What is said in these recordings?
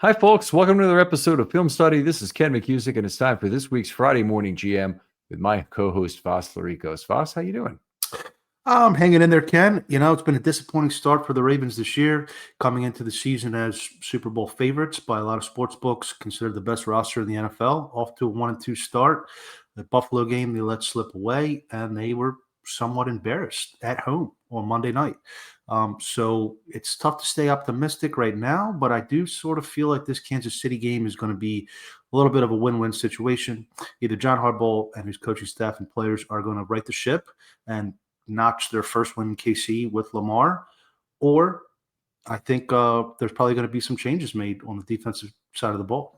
Hi, folks. Welcome to another episode of Film Study. This is Ken McKusick, and it's time for this week's Friday morning GM with my co-host Voss Laricos. Voss, how you doing? I'm hanging in there, Ken. It's been a disappointing start for the Ravens this year, coming into the season as Super Bowl favorites by a lot of sports books, considered the best roster in the NFL. Off to a 1-2 start. The Buffalo game they let slip away, and they were somewhat embarrassed at home on Monday night. So it's tough to stay optimistic right now, but I do sort of feel like this Kansas City game is going to be a little bit of a win-win situation. Either John Harbaugh and his coaching staff and players are going to right the ship and notch their first win in KC with Lamar, or I think there's probably going to be some changes made on the defensive side of the ball.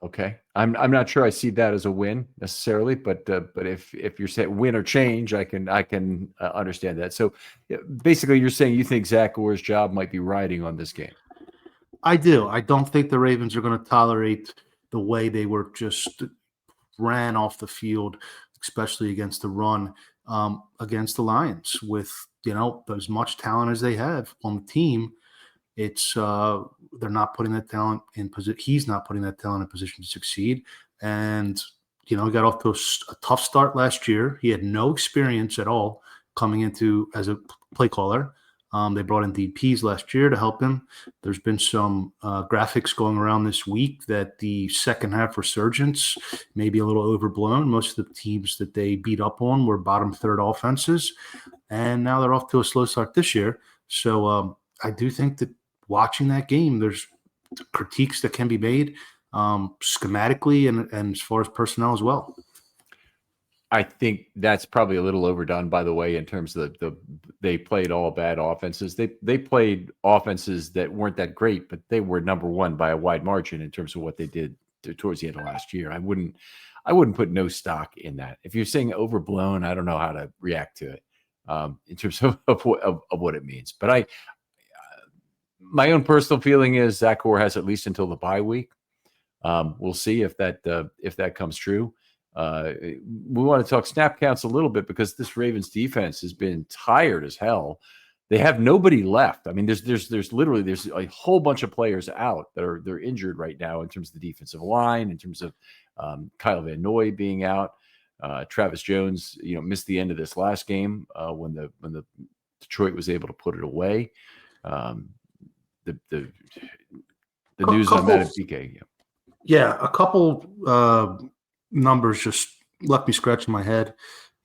Okay, I'm not sure I see that as a win necessarily, but if you're saying win or change, I can understand that. So basically, you're saying you think Zach Orr's job might be riding on this game. I do. I don't think the Ravens are going to tolerate the way they were just ran off the field, especially against the run. Against the Lions with, as much talent as they have on the team. It's they're not putting that talent in position. He's not putting that talent in position to succeed. And, he got off to a tough start last year. He had no experience at all coming into as a play caller. They brought in DPs last year to help him. There's been some graphics going around this week that the second half resurgence may be a little overblown. Most of the teams that they beat up on were bottom third offenses, and now they're off to a slow start this year. So I do think that watching that game, there's critiques that can be made schematically and as far as personnel as well. I think that's probably a little overdone, by the way, in terms of they played all bad offenses. They played offenses that weren't that great, but they were number one by a wide margin in terms of what they did towards the end of last year. I wouldn't put no stock in that. If you're saying overblown, I don't know how to react to it in terms of what it means. But my own personal feeling is Zach Orr has at least until the bye week. We'll see if that comes true. We want to talk snap counts a little bit because this Ravens defense has been tired as hell. They have nobody left. I mean, there's a whole bunch of players out they're injured right now in terms of the defensive line, in terms of Kyle Van Noy being out. Travis Jones, missed the end of this last game when the Detroit was able to put it away. The news on that at BK. Yeah, a couple numbers just left me scratching my head.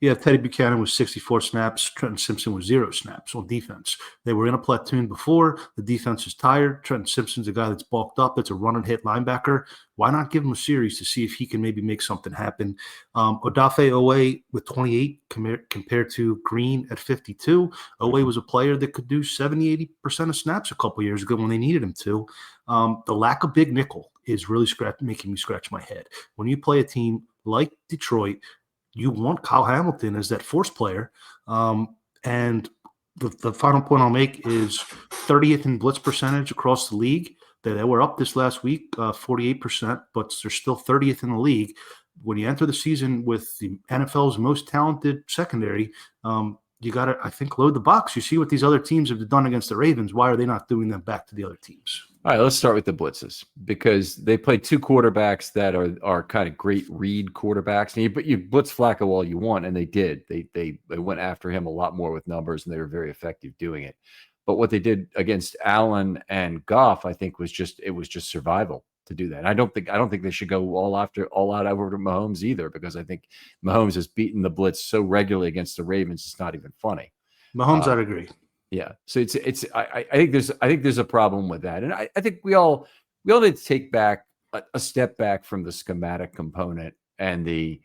Yeah, Teddy Buchanan was 64 snaps. Trenton Simpson was 0 snaps on defense. They were in a platoon before. The defense is tired. Trenton Simpson's a guy that's bulked up. It's a run and hit linebacker. Why not give him a series to see if he can maybe make something happen? Odafe Owe with 28 compared to Green at 52. Owe was a player that could do 70, 80% of snaps a couple years ago when they needed him to. The lack of big nickel is really making me scratch my head. When you play a team like Detroit, you want Kyle Hamilton as that force player. And the final point I'll make is 30th in blitz percentage across the league. They were up this last week, 48%, but they're still 30th in the league. When you enter the season with the NFL's most talented secondary, you got to, I think, load the box. You see what these other teams have done against the Ravens. Why are they not doing them back to the other teams? All right, let's start with the blitzes because they played two quarterbacks that are kind of great read quarterbacks. And you blitz Flacco all you want, and they did. They went after him a lot more with numbers, and they were very effective doing it. But what they did against Allen and Goff, I think, was just survival to do that. And I don't think they should go all out over to Mahomes either, because I think Mahomes has beaten the blitz so regularly against the Ravens, it's not even funny. Mahomes, I'd agree. Yeah, so I think there's a problem with that, and I think we all need to take back a step back from the schematic component and the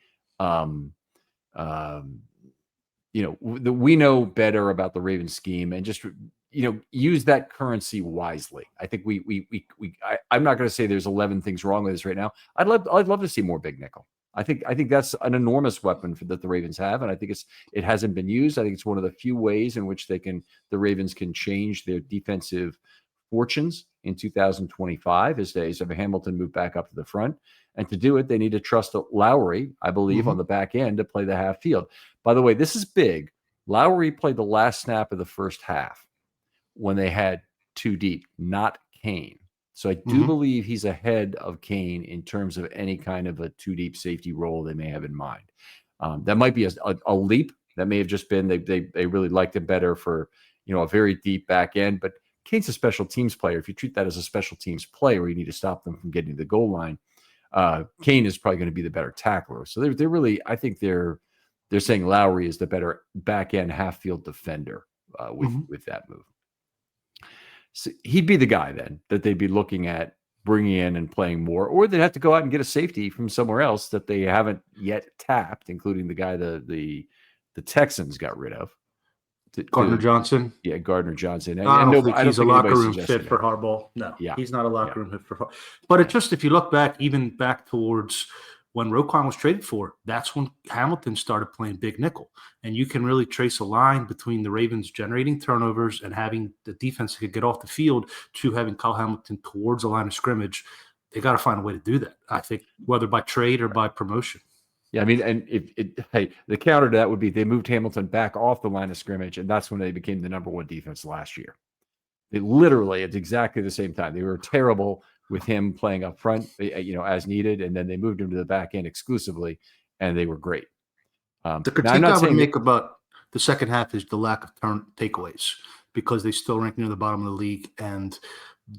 we know better about the Ravens scheme and just use that currency wisely. I think I'm not going to say there's 11 things wrong with this right now. I'd love to see more big nickel. I think that's an enormous weapon that the Ravens have, and I think it hasn't been used. I think it's one of the few ways in which the Ravens can change their defensive fortunes in 2025 is to have Hamilton move back up to the front, and to do it, they need to trust Lowry, I believe, on the back end to play the half field. By the way, this is big. Lowry played the last snap of the first half when they had two deep, not Kane. So I do believe he's ahead of Kane in terms of any kind of a two deep safety role they may have in mind. That might be a leap. That may have just been they really liked him better for a very deep back end. But Kane's a special teams player. If you treat that as a special teams play where you need to stop them from getting to the goal line, Kane is probably going to be the better tackler. So they're really, I think they're saying Lowry is the better back end half field defender with that move. So he'd be the guy then that they'd be looking at bringing in and playing more, or they'd have to go out and get a safety from somewhere else that they haven't yet tapped, including the guy the Texans got rid of. Gardner Johnson. Yeah, Gardner Johnson. I don't think he's a locker room fit for Harbaugh. No, yeah, he's not a locker room fit for Harbaugh. But it's just, if you look back, even back towards when Roquan was traded for, that's when Hamilton started playing big nickel. And you can really trace a line between the Ravens generating turnovers and having the defense that could get off the field to having Kyle Hamilton towards the line of scrimmage. They got to find a way to do that, I think, whether by trade or by promotion. Yeah, I mean, and the counter to that would be they moved Hamilton back off the line of scrimmage, and that's when they became the number one defense last year. Literally, it's exactly the same time. They were terrible with him playing up front, as needed, and then they moved him to the back end exclusively, and they were great. The critique I would make about the second half is the lack of takeaways, because they still rank near the bottom of the league, and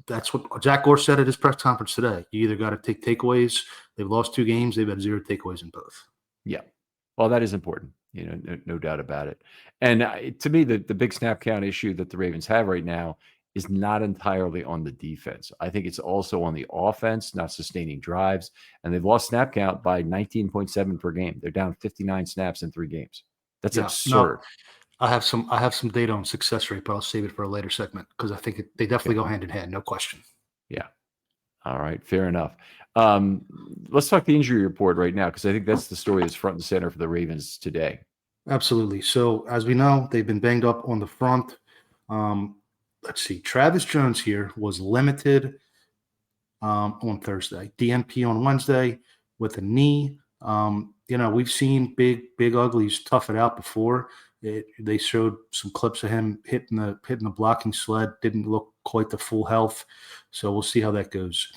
that's what Jack Gore said at his press conference today. You either got to take takeaways. They've lost 2 games. They've had 0 takeaways in both. Yeah. Well, that is important. No doubt about it. And to me, the big snap count issue that the Ravens have right now is not entirely on the defense. I think it's also on the offense, not sustaining drives. And they've lost snap count by 19.7 per game. They're down 59 snaps in 3 games. That's absurd. No, I have some data on success rate, but I'll save it for a later segment, because I think they definitely go hand in hand, no question. Yeah. All right. Fair enough. Let's talk the injury report right now, because I think that's the story that's front and center for the Ravens today. Absolutely. So as we know, they've been banged up on the front. Let's see. Travis Jones here was limited on Thursday. DNP on Wednesday with a knee. We've seen big uglies tough it out before. They showed some clips of him hitting the blocking sled. Didn't look quite the full health. So we'll see how that goes.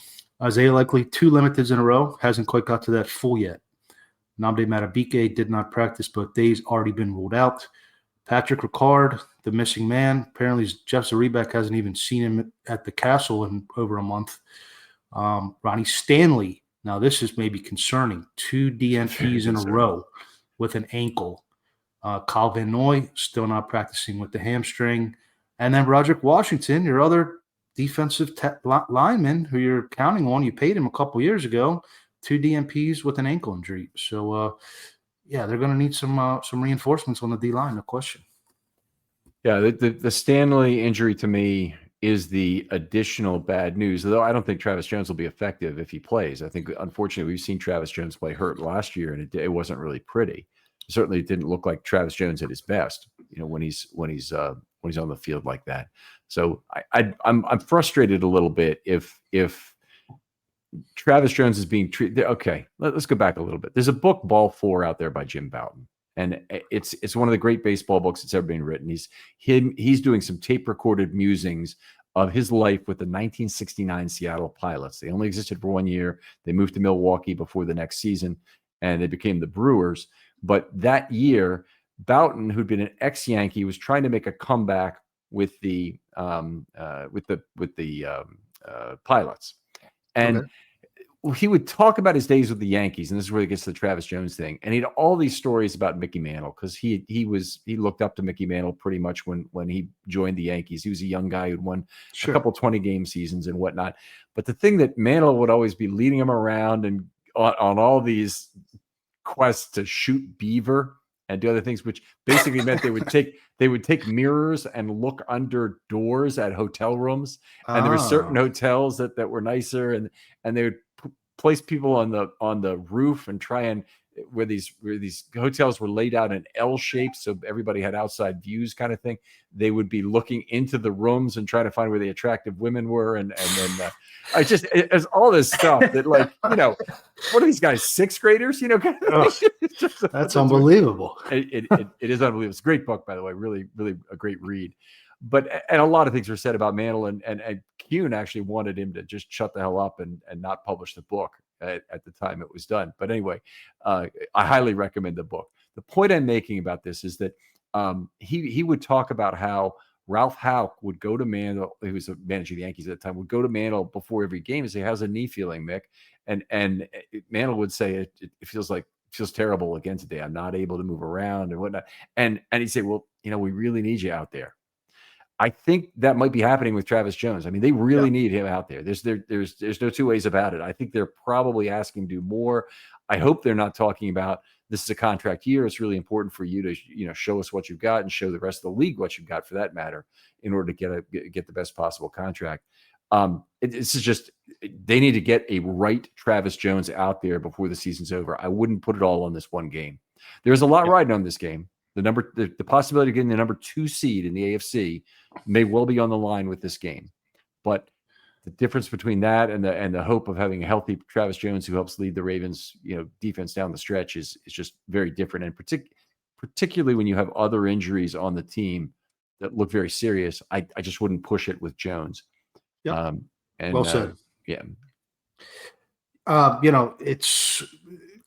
Isaiah Likely, 2 limiteds in a row. Hasn't quite got to that full yet. Nnamdi Madubuike did not practice both days, already been ruled out. Patrick Ricard, the missing man. Apparently Jeff Zrebiec hasn't even seen him at the Castle in over a month. Ronnie Stanley. Now this is maybe concerning. 2 DNPs in a row with an ankle. Kyle Van Noy still not practicing with the hamstring. And then Roderick Washington, your other defensive lineman who you're counting on. You paid him a couple years ago. 2 DNPs with an ankle injury. So, they're going to need some reinforcements on the D-line, no question. Yeah, the Stanley injury to me is the additional bad news, though I don't think Travis Jones will be effective if he plays. I think, unfortunately, we've seen Travis Jones play hurt last year, and it wasn't really pretty. Certainly, it didn't look like Travis Jones at his best, when he's on the field like that. So I'm frustrated a little bit if Travis Jones is being treated. Okay, let's go back a little bit. There's a book, Ball 4, out there by Jim Bouton, and it's one of the great baseball books that's ever been written. He's doing some tape recorded musings of his life with the 1969 Seattle Pilots. They only existed for 1 year. They moved to Milwaukee before the next season, and they became the Brewers. But that year, Bouton, who'd been an ex-Yankee, was trying to make a comeback with the Pilots, and he would talk about his days with the Yankees, and this is where it gets to the Travis Jones thing. And he had all these stories about Mickey Mantle, because he looked up to Mickey Mantle pretty much when he joined the Yankees. He was a young guy who'd won a couple 20-game seasons and whatnot. But the thing that Mantle would always be leading him around and on all these quests to shoot beaver and do other things, which basically meant they would take mirrors and look under doors at hotel rooms. And there were certain hotels that were nicer, and they would place people on the roof and try and where these hotels were laid out in L shapes, so everybody had outside views, kind of thing. They would be looking into the rooms and trying to find where the attractive women were, and then it's all this stuff that, like, what are these guys, 6th graders? That's unbelievable. It is unbelievable. It's a great book, by the way. Really, really a great read. and a lot of things were said about Mantle, and Kuhn actually wanted him to just shut the hell up and not publish the book at the time it was done. But anyway, I highly recommend the book. The point I'm making about this is that he would talk about how Ralph Houck would go to Mantle, who was managing the Yankees at the time, would go to Mantle before every game and say, "How's the knee feeling, Mick?" And Mantle would say, "It feels terrible again today. I'm not able to move around and whatnot." And he'd say, "Well, we really need you out there." I think that might be happening with Travis Jones. I mean, they really need him out there. There's no two ways about it. I think they're probably asking him to do more. I hope they're not talking about this is a contract year. It's really important for you to show us what you've got and show the rest of the league what you've got for that matter in order to get the best possible contract. This is just they need to get a right Travis Jones out there before the season's over. I wouldn't put it all on this one game. There's a lot riding on this game. The possibility of getting the number 2 seed in the AFC may well be on the line with this game, but the difference between that and the hope of having a healthy Travis Jones who helps lead the Ravens, defense down the stretch is just very different. And particularly when you have other injuries on the team that look very serious, I just wouldn't push it with Jones. Yeah. Well said. Yeah. It's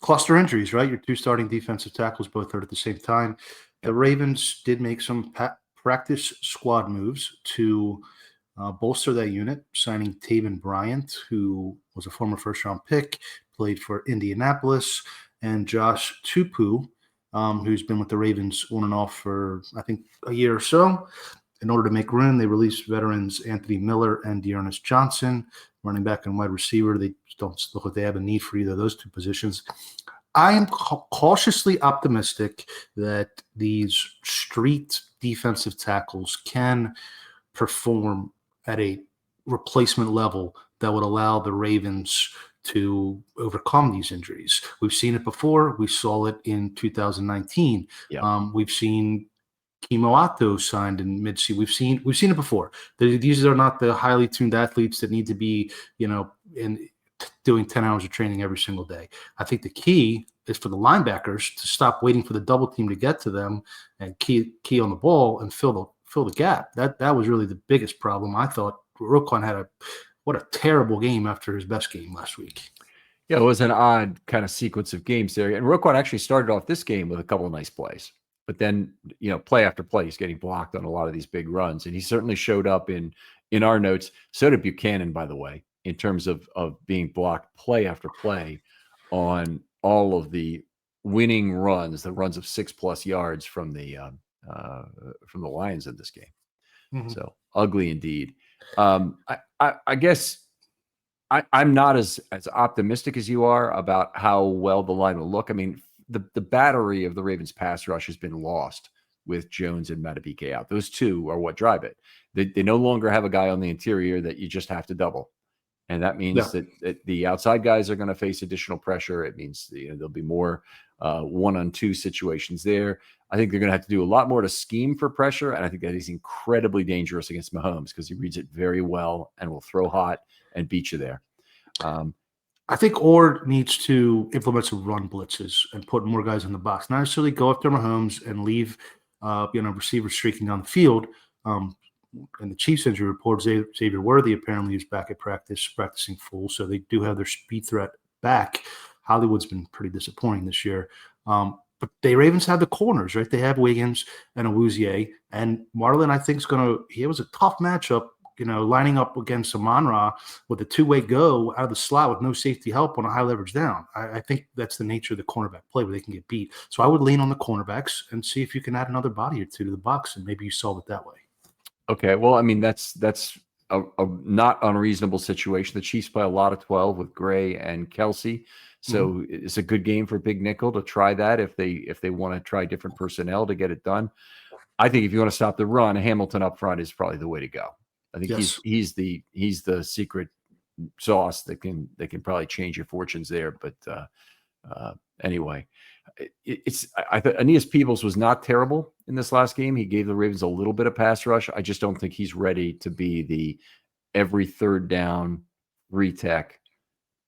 cluster injuries, right? Your 2 starting defensive tackles both hurt at the same time. The Ravens did make some practice squad moves to bolster that unit, signing Taven Bryant, who was a former first-round pick, played for Indianapolis, and Josh Tupou, who's been with the Ravens on and off for, I think, a year or so. In order to make room, they released veterans Anthony Miller and Dearness Johnson, running back and wide receiver. They don't look like they have a need for either of those 2 positions. I am cautiously optimistic that these street defensive tackles can perform at a replacement level that would allow the Ravens to overcome these injuries. We've seen it before. We saw it in 2019. Yeah. We've seen Kimo Atto signed in mid-season. We've seen it before. These are not the highly tuned athletes that need to be, doing 10 hours of training every single day. I think the key is for the linebackers to stop waiting for the double team to get to them and key on the ball and fill the gap. That was really the biggest problem. I thought Roquan had what a terrible game after his best game last week. Yeah, it was an odd kind of sequence of games there. And Roquan actually started off this game with a couple of nice plays. But then, play after play, he's getting blocked on a lot of these big runs. And he certainly showed up in our notes. So did Buchanan, by the way, in terms of being blocked play after play on all of the winning runs, the runs of 6+ yards from the Lions in this game. Mm-hmm. So ugly indeed. I guess I'm not as optimistic as you are about how well the line will look. I mean, the battery of the Ravens pass rush has been lost with Jones and Madubuike out. Those 2 are what drive it. They no longer have a guy on the interior that you just have to double. And that means that the outside guys are going to face additional pressure. It means there'll be more 1-on-2 situations there. I think they're going to have to do a lot more to scheme for pressure. And I think that is incredibly dangerous against Mahomes because he reads it very well and will throw hot and beat you there. I think Ord needs to implement some run blitzes and put more guys in the box. Not necessarily go after Mahomes and leave, receivers streaking down the field. And the Chiefs injury report, Xavier Worthy apparently is back at practicing full. So they do have their speed threat back. Hollywood's been pretty disappointing this year. But the Ravens have the corners, right? They have Wiggins and Awuzie. And Marlon, I think, it was a tough matchup. Lining up against Amon-Ra with a 2-way go out of the slot with no safety help on a high leverage down. I think that's the nature of the cornerback play where they can get beat. So I would lean on the cornerbacks and see if you can add another body or 2 to the box, and maybe you solve it that way. Okay. Well, I mean, that's a not unreasonable situation. The Chiefs play a lot of 12 with Gray and Kelsey. So It's a good game for Big Nickel to try that if they want to try different personnel to get it done. I think if you want to stop the run, Hamilton up front is probably the way to go. I think he's the secret sauce that can probably change your fortunes there. But anyway, I thought Aeneas Peebles was not terrible in this last game. He gave the Ravens a little bit of pass rush. I just don't think he's ready to be the every third down retech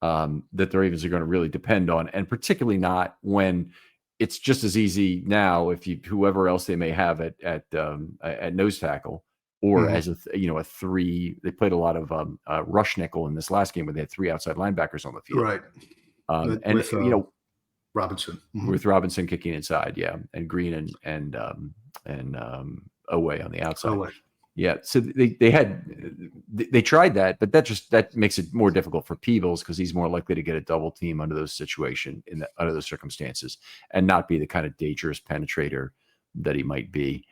that the Ravens are going to really depend on, and particularly not when it's just as easy now if whoever else they may have at nose tackle or as a a three. They played a lot of rush nickel in this last game where they had three outside linebackers on the field. Right. And With Robinson. with Robinson kicking inside, yeah, and Green and Oweh on the outside. Oweh. Yeah, so they tried that, but that makes it more difficult for Peebles because he's more likely to get a double team under those under those circumstances and not be the kind of dangerous penetrator that he might be.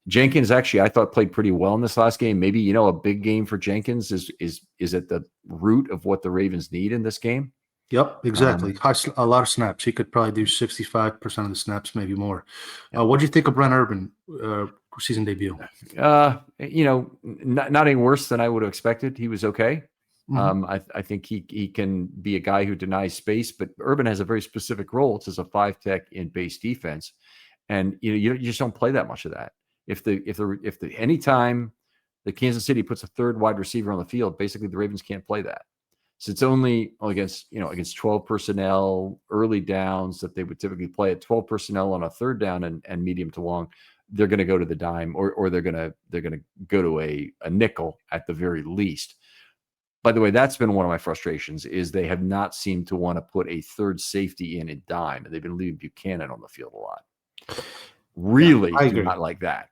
Jenkins actually, I thought, played pretty well in this last game. Maybe a big game for Jenkins is at the root of what the Ravens need in this game. Yep, exactly. A lot of snaps. He could probably do 65% of the snaps, maybe more. Yeah. What do you think of Brent Urban season debut? Not any worse than I would have expected. He was okay. I think he can be a guy who denies space, but Urban has a very specific role. It's as a 5-tech in base defense, and you just don't play that much of that. If anytime the Kansas City puts a third wide receiver on the field, basically the Ravens can't play that. So it's only against 12 personnel early downs that they would typically play at 12 personnel on a third down and medium to long. They're going to go to the dime or they're going to go to a nickel at the very least. By the way, that's been one of my frustrations is they have not seemed to want to put a third safety in a dime, and they've been leaving Buchanan on the field a lot. Really do not like that.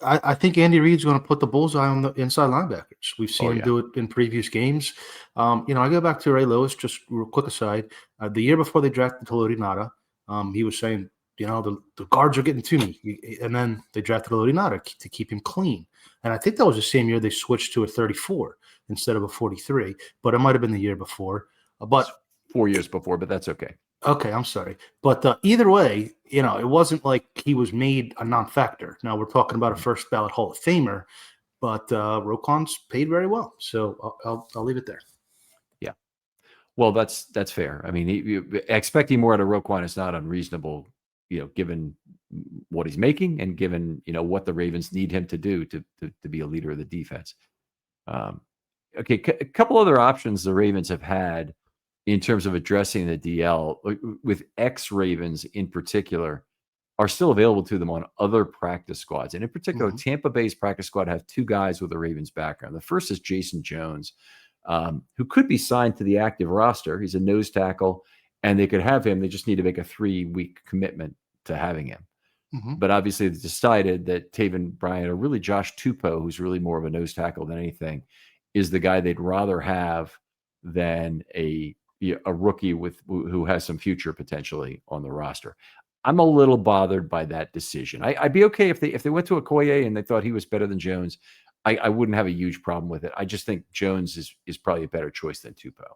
I think Andy Reid's going to put the bullseye on the inside linebackers. We've seen him do it in previous games. I go back to Ray Lewis, just real quick aside. The year before they drafted Talodi Nada, he was saying, the guards are getting to me. And then they drafted Talodi Nada to keep him clean. And I think that was the same year they switched to a 34 instead of a 43. But it might have been the year before. But 4 years before, but that's okay. Okay, I'm sorry. But either way, it wasn't like he was made a non-factor. Now we're talking about a first ballot Hall of Famer, but Roquan's paid very well. So I'll leave it there. Yeah. Well, that's fair. I mean, expecting more out of Roquan is not unreasonable, given what he's making and given, what the Ravens need him to do to be a leader of the defense. Okay, a couple other options the Ravens have had in terms of addressing the DL with ex-Ravens in particular are still available to them on other practice squads. And in particular, Tampa Bay's practice squad have two guys with a Ravens background. The first is Jason Jones, who could be signed to the active roster. He's a nose tackle, and they could have him. They just need to make a 3-week commitment to having him. But obviously they decided that Taven Bryan, or really Josh Tupou, who's really more of a nose tackle than anything, is the guy they'd rather have than a rookie who has some future potentially on the roster. I'm a little bothered by that decision. I'd be okay if they went to Okoye and they thought he was better than Jones. I wouldn't have a huge problem with it. I just think Jones is probably a better choice than Tupou.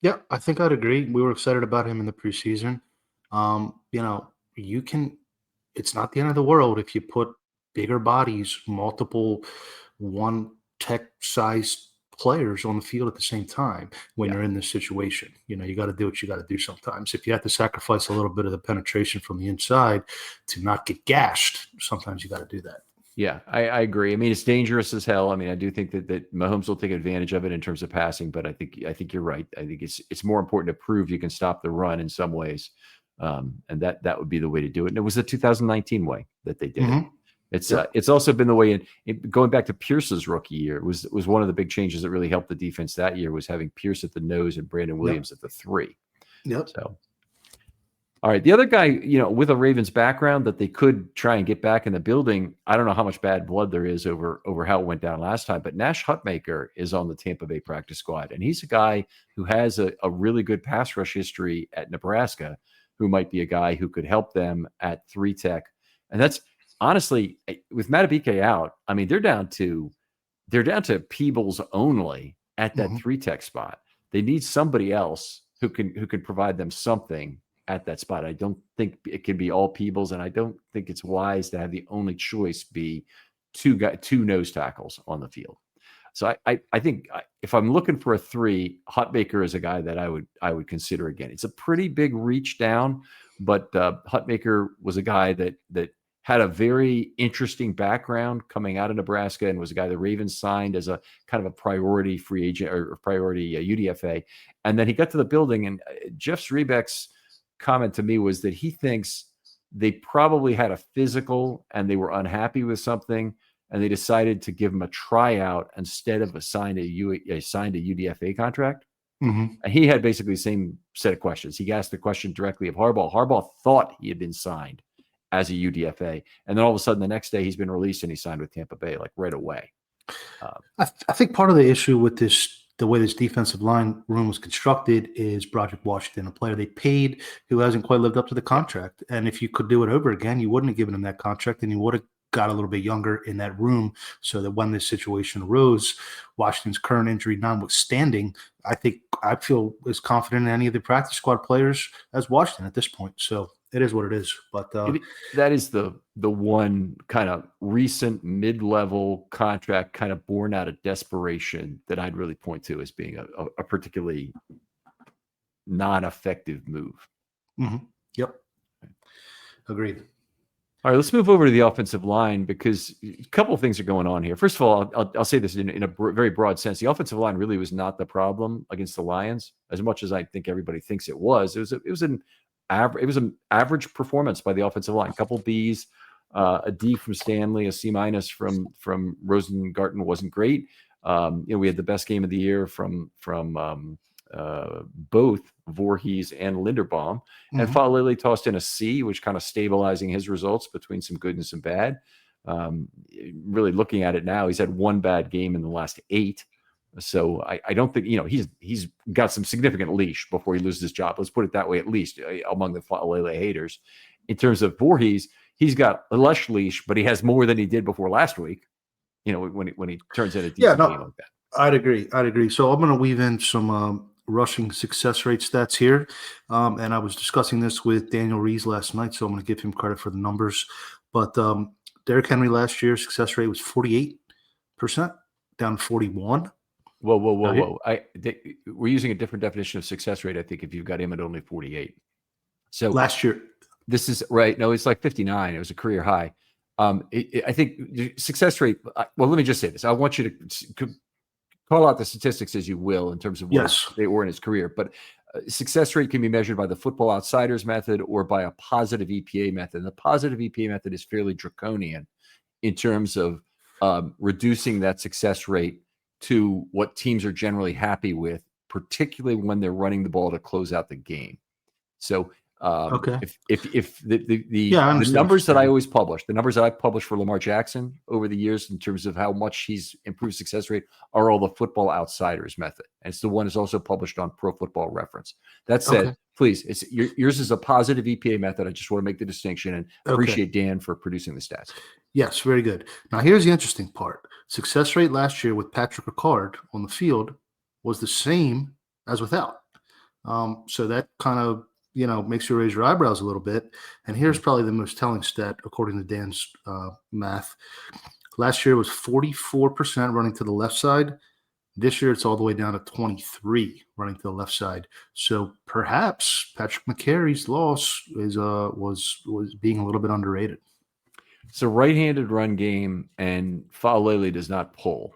Yeah, I think I'd agree. We were excited about him in the preseason. It's not the end of the world if you put bigger bodies, multiple one-tech sized players on the field at the same time when you're in this situation. You got to do what you got to do sometimes. If you have to sacrifice a little bit of the penetration from the inside to not get gashed, sometimes you got to do that. Yeah, I agree. I mean, it's dangerous as hell. I mean, I do think that Mahomes will take advantage of it in terms of passing, but I think you're right. I think it's more important to prove you can stop the run in some ways, and that would be the way to do it. And it was the 2019 way that they did it. It's also been the way in going back to Pierce's rookie year was one of the big changes that really helped the defense that year was having Pierce at the nose and Brandon Williams at the 3. Yep. So, all right, the other guy, with a Ravens background that they could try and get back in the building. I don't know how much bad blood there is over how it went down last time, but Nash Hutmaker is on the Tampa Bay practice squad, and he's a guy who has a really good pass rush history at Nebraska, who might be a guy who could help them at 3-tech, and that's. Honestly, with Matabike out, I mean, they're down to Peebles only at that 3-tech spot. They need somebody else who can provide them something at that spot. I don't think it can be all Peebles, and I don't think it's wise to have the only choice be two nose tackles on the field. So I think if I'm looking for a 3, Hutmaker is a guy that I would consider again. It's a pretty big reach down, but Hutmaker was a guy that had a very interesting background coming out of Nebraska and was a guy the Ravens signed as a kind of a priority free agent or priority UDFA. And then he got to the building, and Jeff Zrebiec's comment to me was that he thinks they probably had a physical and they were unhappy with something. and they decided to give him a tryout instead of signed a UDFA contract. Mm-hmm. And he had basically the same set of questions. He asked the question directly of Harbaugh. Harbaugh thought he had been signed as a UDFA, and then all of a sudden the next day he's been released and he signed with Tampa Bay like right away. I think part of the issue with the way this defensive line room was constructed is Broderick Washington, a player they paid who hasn't quite lived up to the contract. And if you could do it over again, you wouldn't have given him that contract, and you would have got a little bit younger in that room so that when this situation arose, Washington's current injury notwithstanding, I feel as confident in any of the practice squad players as Washington at this point. So it is what it is. But that is the one kind of recent mid-level contract kind of born out of desperation that I'd really point to as being a particularly non-effective move. Mm-hmm. Yep. Agreed. All right, let's move over to the offensive line because a couple of things are going on here. First of all, I'll say this in a very broad sense. The offensive line really was not the problem against the Lions, as much as I think everybody thinks it was. It was an average performance by the offensive line. A couple Bs, a D from Stanley, a C- from Rosengarten wasn't great. We had the best game of the year from both Voorhees and Linderbaum. Mm-hmm. And Falele tossed in a C, which kind of stabilizing his results between some good and some bad. Really looking at it now, he's had one bad game in the last 8. So I don't think, he's got some significant leash before he loses his job. Let's put it that way, at least among the Falele haters. In terms of Voorhees, he's got a less leash, but he has more than he did before last week, when he turns in a decent game like that. I'd agree. So I'm going to weave in some rushing success rate stats here. And I was discussing this with Daniel Rees last night, so I'm going to give him credit for the numbers. But Derrick Henry last year, success rate was 48%, down to 41. Whoa. We're using a different definition of success rate, I think, if you've got him at only 48. So last year. This is right. No, it's like 59. It was a career high. I think success rate. Well, let me just say this. I want you to call out the statistics as you will in terms of what they were in his career. But success rate can be measured by the Football Outsiders method or by a positive EPA method. And the positive EPA method is fairly draconian in terms of reducing that success rate to what teams are generally happy with, particularly when they're running the ball to close out the game. So if the numbers that I always publish, the numbers that I publish for Lamar Jackson over the years in terms of how much he's improved success rate are all the Football Outsiders method. And it's the one that's also published on Pro Football Reference. That said, please, yours is a positive EPA method. I just want to make the distinction and appreciate Dan for producing the stats. Yes, very good. Now, here's the interesting part. Success rate last year with Patrick Ricard on the field was the same as without. So that kind of, makes you raise your eyebrows a little bit. And here's probably the most telling stat, according to Dan's math. Last year was 44% running to the left side. This year, it's all the way down to 23 running to the left side. So perhaps Patrick McCary's loss was being a little bit underrated. So right-handed run game, and Falele does not pull.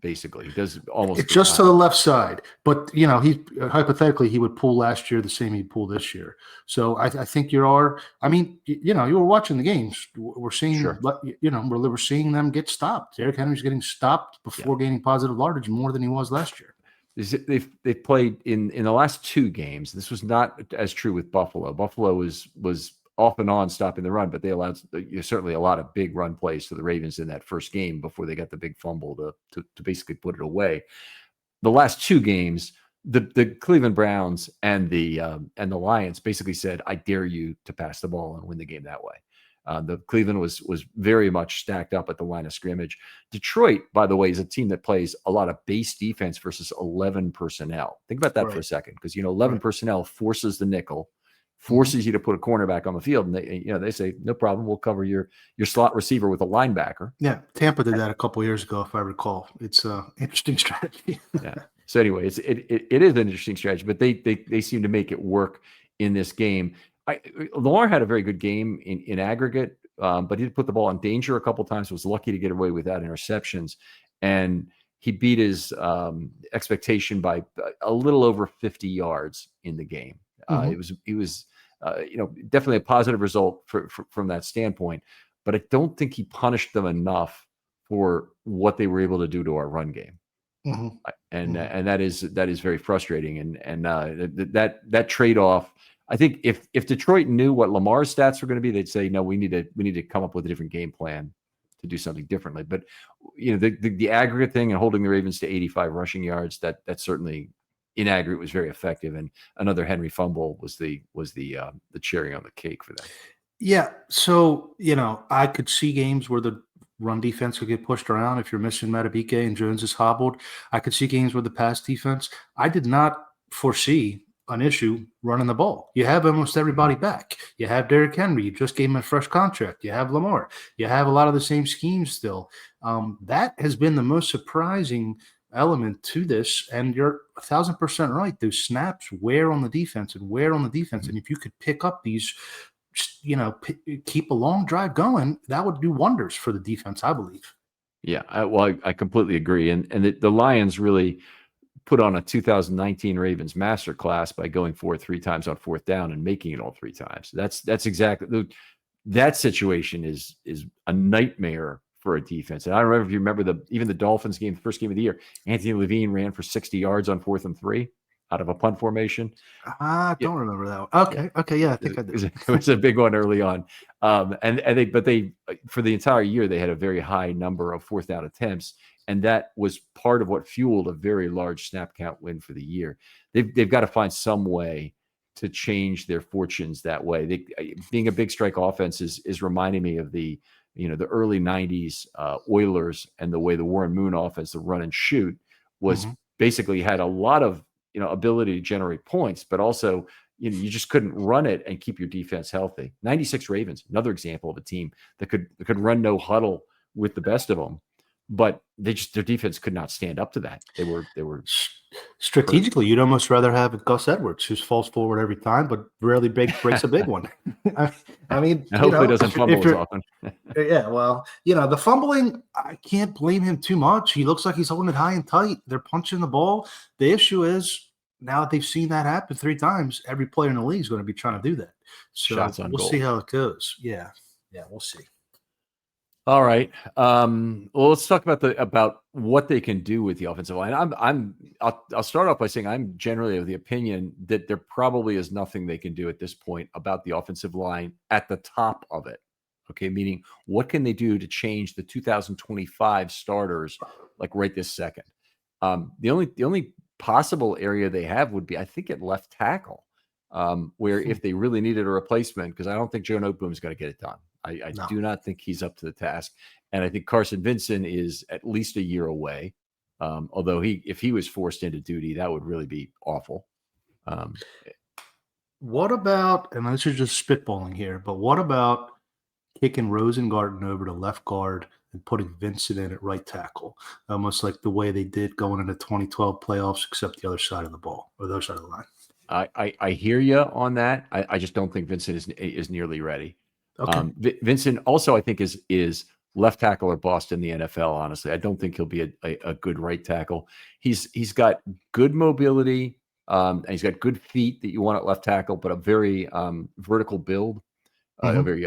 Basically, he does almost. It's just to the left side, but he hypothetically he would pull last year the same he pulled this year. So I think you were watching the games. We're seeing, we're seeing them get stopped. Derrick Henry's getting stopped before gaining positive yardage more than he was last year. They've played in the last 2 games. This was not as true with Buffalo. Buffalo was off and on stopping the run, but they allowed certainly a lot of big run plays to the Ravens in that first game before they got the big fumble to basically put it away. The last 2 games, the Cleveland Browns and the Lions basically said, "I dare you to pass the ball and win the game that way." The Cleveland was very much stacked up at the line of scrimmage. Detroit, by the way, is a team that plays a lot of base defense versus 11 personnel. Think about that for a second, because 11 personnel forces the nickel. Forces you to put a cornerback on the field, and they say no problem, we'll cover your slot receiver with a linebacker. Yeah, Tampa did that a couple of years ago, if I recall. It's an interesting strategy. Yeah. So anyway, it is an interesting strategy, but they seem to make it work in this game. Lamar had a very good game in aggregate, but he did put the ball in danger a couple of times. Was lucky to get away without interceptions, and he beat his expectation by a little over 50 yards in the game. It was definitely a positive result from that standpoint, but I don't think he punished them enough for what they were able to do to our run game. Mhm. And Mhm. and that is very frustrating. And that trade off. I think if Detroit knew what Lamar's stats were going to be, they'd say, no, we need to come up with a different game plan to do something differently. But the aggregate thing and holding the Ravens to 85 rushing yards, that certainly in aggregate was very effective. And another Henry fumble was the cherry on the cake for them. Yeah. So, I could see games where the run defense could get pushed around if you're missing Matabike and Jones is hobbled. I could see games where the pass defense, I did not foresee an issue running the ball. You have almost everybody back. You have Derrick Henry. You just gave him a fresh contract. You have Lamar. You have a lot of the same schemes still. That has been the most surprising element to this. And you're 1,000% right. Those snaps wear on the defense and wear on the defense. And if you could pick up these keep a long drive going, that would do wonders for the defense, I believe. Yeah, I completely agree. And the Lions really put on a 2019 Ravens masterclass by going for it 3 times on 4th down and making it all 3 times. That's exactly that situation is a nightmare for a defense. And I don't remember if you remember even the Dolphins game, the first game of the year, Anthony Levine ran for 60 yards on 4th and 3 out of a punt formation. I don't remember that one. Okay. Yeah. Okay. Yeah, I think I do. It was a big one early on. And they for the entire year, they had a very high number of 4th down attempts. And that was part of what fueled a very large snap count win for the year. They've got to find some way to change their fortunes that way. Being a big strike offense is reminding me of the early 90s Oilers, and the way the Warren Moon offense, the run and shoot, was basically had a lot of ability to generate points, but also you just couldn't run it and keep your defense healthy. 96 Ravens, another example of a team that could run no huddle with the best of them, but their defense could not stand up to that. They were strategically, you'd almost rather have Gus Edwards, who falls forward every time, but rarely breaks a big one. I mean, and hopefully doesn't fumble as often. Yeah, well, the fumbling, I can't blame him too much. He looks like he's holding it high and tight. They're punching the ball. The issue is, now that they've seen that happen 3 times, every player in the league is going to be trying to do that. So Shots on we'll goal. see how it goes. Yeah, we'll see. All right. Well, let's talk about what they can do with the offensive line. I'll start off by saying I'm generally of the opinion that there probably is nothing they can do at this point about the offensive line at the top of it. Okay, meaning what can they do to change the 2025 starters like right this second? The only possible area they have would be, I think, at left tackle, where if they really needed a replacement, because I don't think Joe Noteboom is going to get it done. I do not think he's up to the task. And I think Carson Vincent is at least a year away. Although if he was forced into duty, that would really be awful. What about, and this is just spitballing here, but what about kicking Rosengarten over to left guard and putting Vincent in at right tackle, almost like the way they did going into 2012 playoffs, except the other side of the ball, or the other side of the line? I hear you on that. I just don't think Vincent is nearly ready. Okay. Vincent also, I think, is left tackle or bust in the NFL. Honestly, I don't think he'll be a good right tackle. He's got good mobility, and he's got good feet that you want at left tackle, but a very vertical build. A very,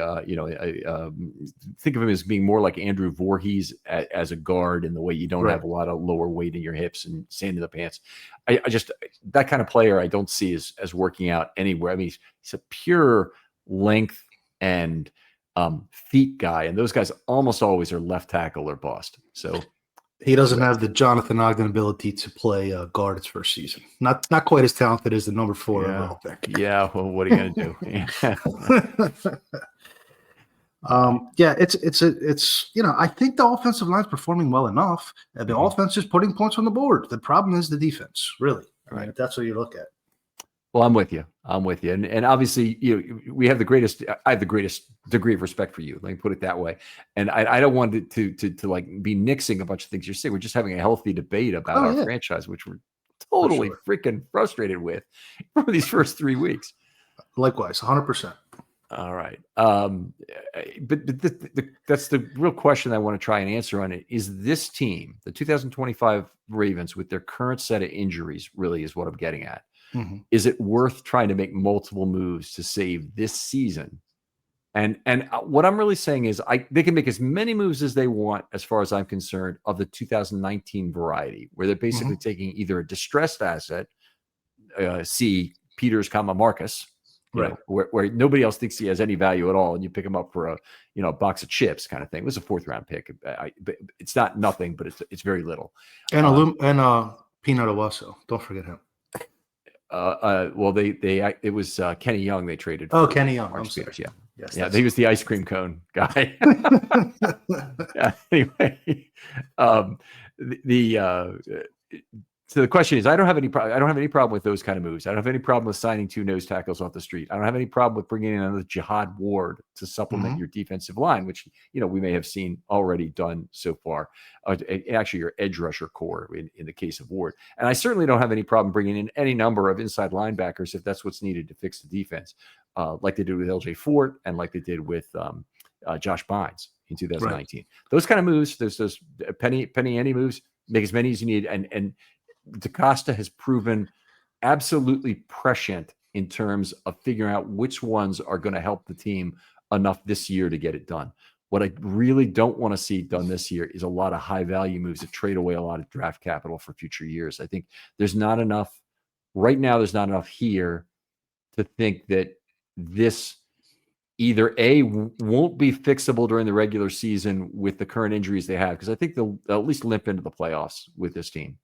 think of him as being more like Andrew Voorhees as a guard, in the way you don't have a lot of lower weight in your hips and sand in the pants. I just, that kind of player I don't see as working out anywhere. I mean, he's a pure length and feet guy, and those guys almost always are left tackle or bust. So he doesn't have the Jonathan Ogden ability to play guard his first season. Not quite as talented as the number 4 overall pick. Yeah, well, what are you going to do? It's I think the offensive line is performing well enough. The offense is putting points on the board. The problem is the defense, really. I mean, if that's what you look at. Well, I'm with you. And obviously, we have I have the greatest degree of respect for you. Let me put it that way. And I don't want it to like be nixing a bunch of things you're saying. We're just having a healthy debate about our franchise, which we're totally freaking frustrated with for these first 3 weeks. Likewise, 100%. All right. But that's the real question I want to try and answer on it. Is this team, the 2025 Ravens, with their current set of injuries, really is what I'm getting at. Is it worth trying to make multiple moves to save this season And what I'm really saying is they can make as many moves as they want, as far as I'm concerned, of the 2019 variety, where they're basically taking either a distressed asset, see Peters, Marcus, where nobody else thinks he has any value at all, and you pick him up for a box of chips kind of thing. It was a 4th round pick. But it's not nothing, but it's very little. And Peanut Owasso, don't forget him. Well, it was Kenny Young they traded. Oh, Kenny Young. Marcus Peters, yeah. Yes, yeah, he was the ice cream cone guy. Yeah, anyway, so the question is, I don't have any problem with those kind of moves. I don't have any problem with signing 2 nose tackles off the street. I don't have any problem with bringing in another Jihad Ward to supplement your defensive line, which we may have seen already done so far. Actually, your edge rusher core in the case of Ward, and I certainly don't have any problem bringing in any number of inside linebackers if that's what's needed to fix the defense, like they did with LJ Fort and like they did with Josh Bynes in 2019. Right. Those kind of moves, those penny ante moves, make as many as you need, and DaCosta has proven absolutely prescient in terms of figuring out which ones are going to help the team enough this year to get it done. What I really don't want to see done this year is a lot of high value moves that trade away a lot of draft capital for future years. I think there's not enough right now. There's not enough here to think that this either won't be fixable during the regular season with the current injuries they have, because I think they'll at least limp into the playoffs with this team.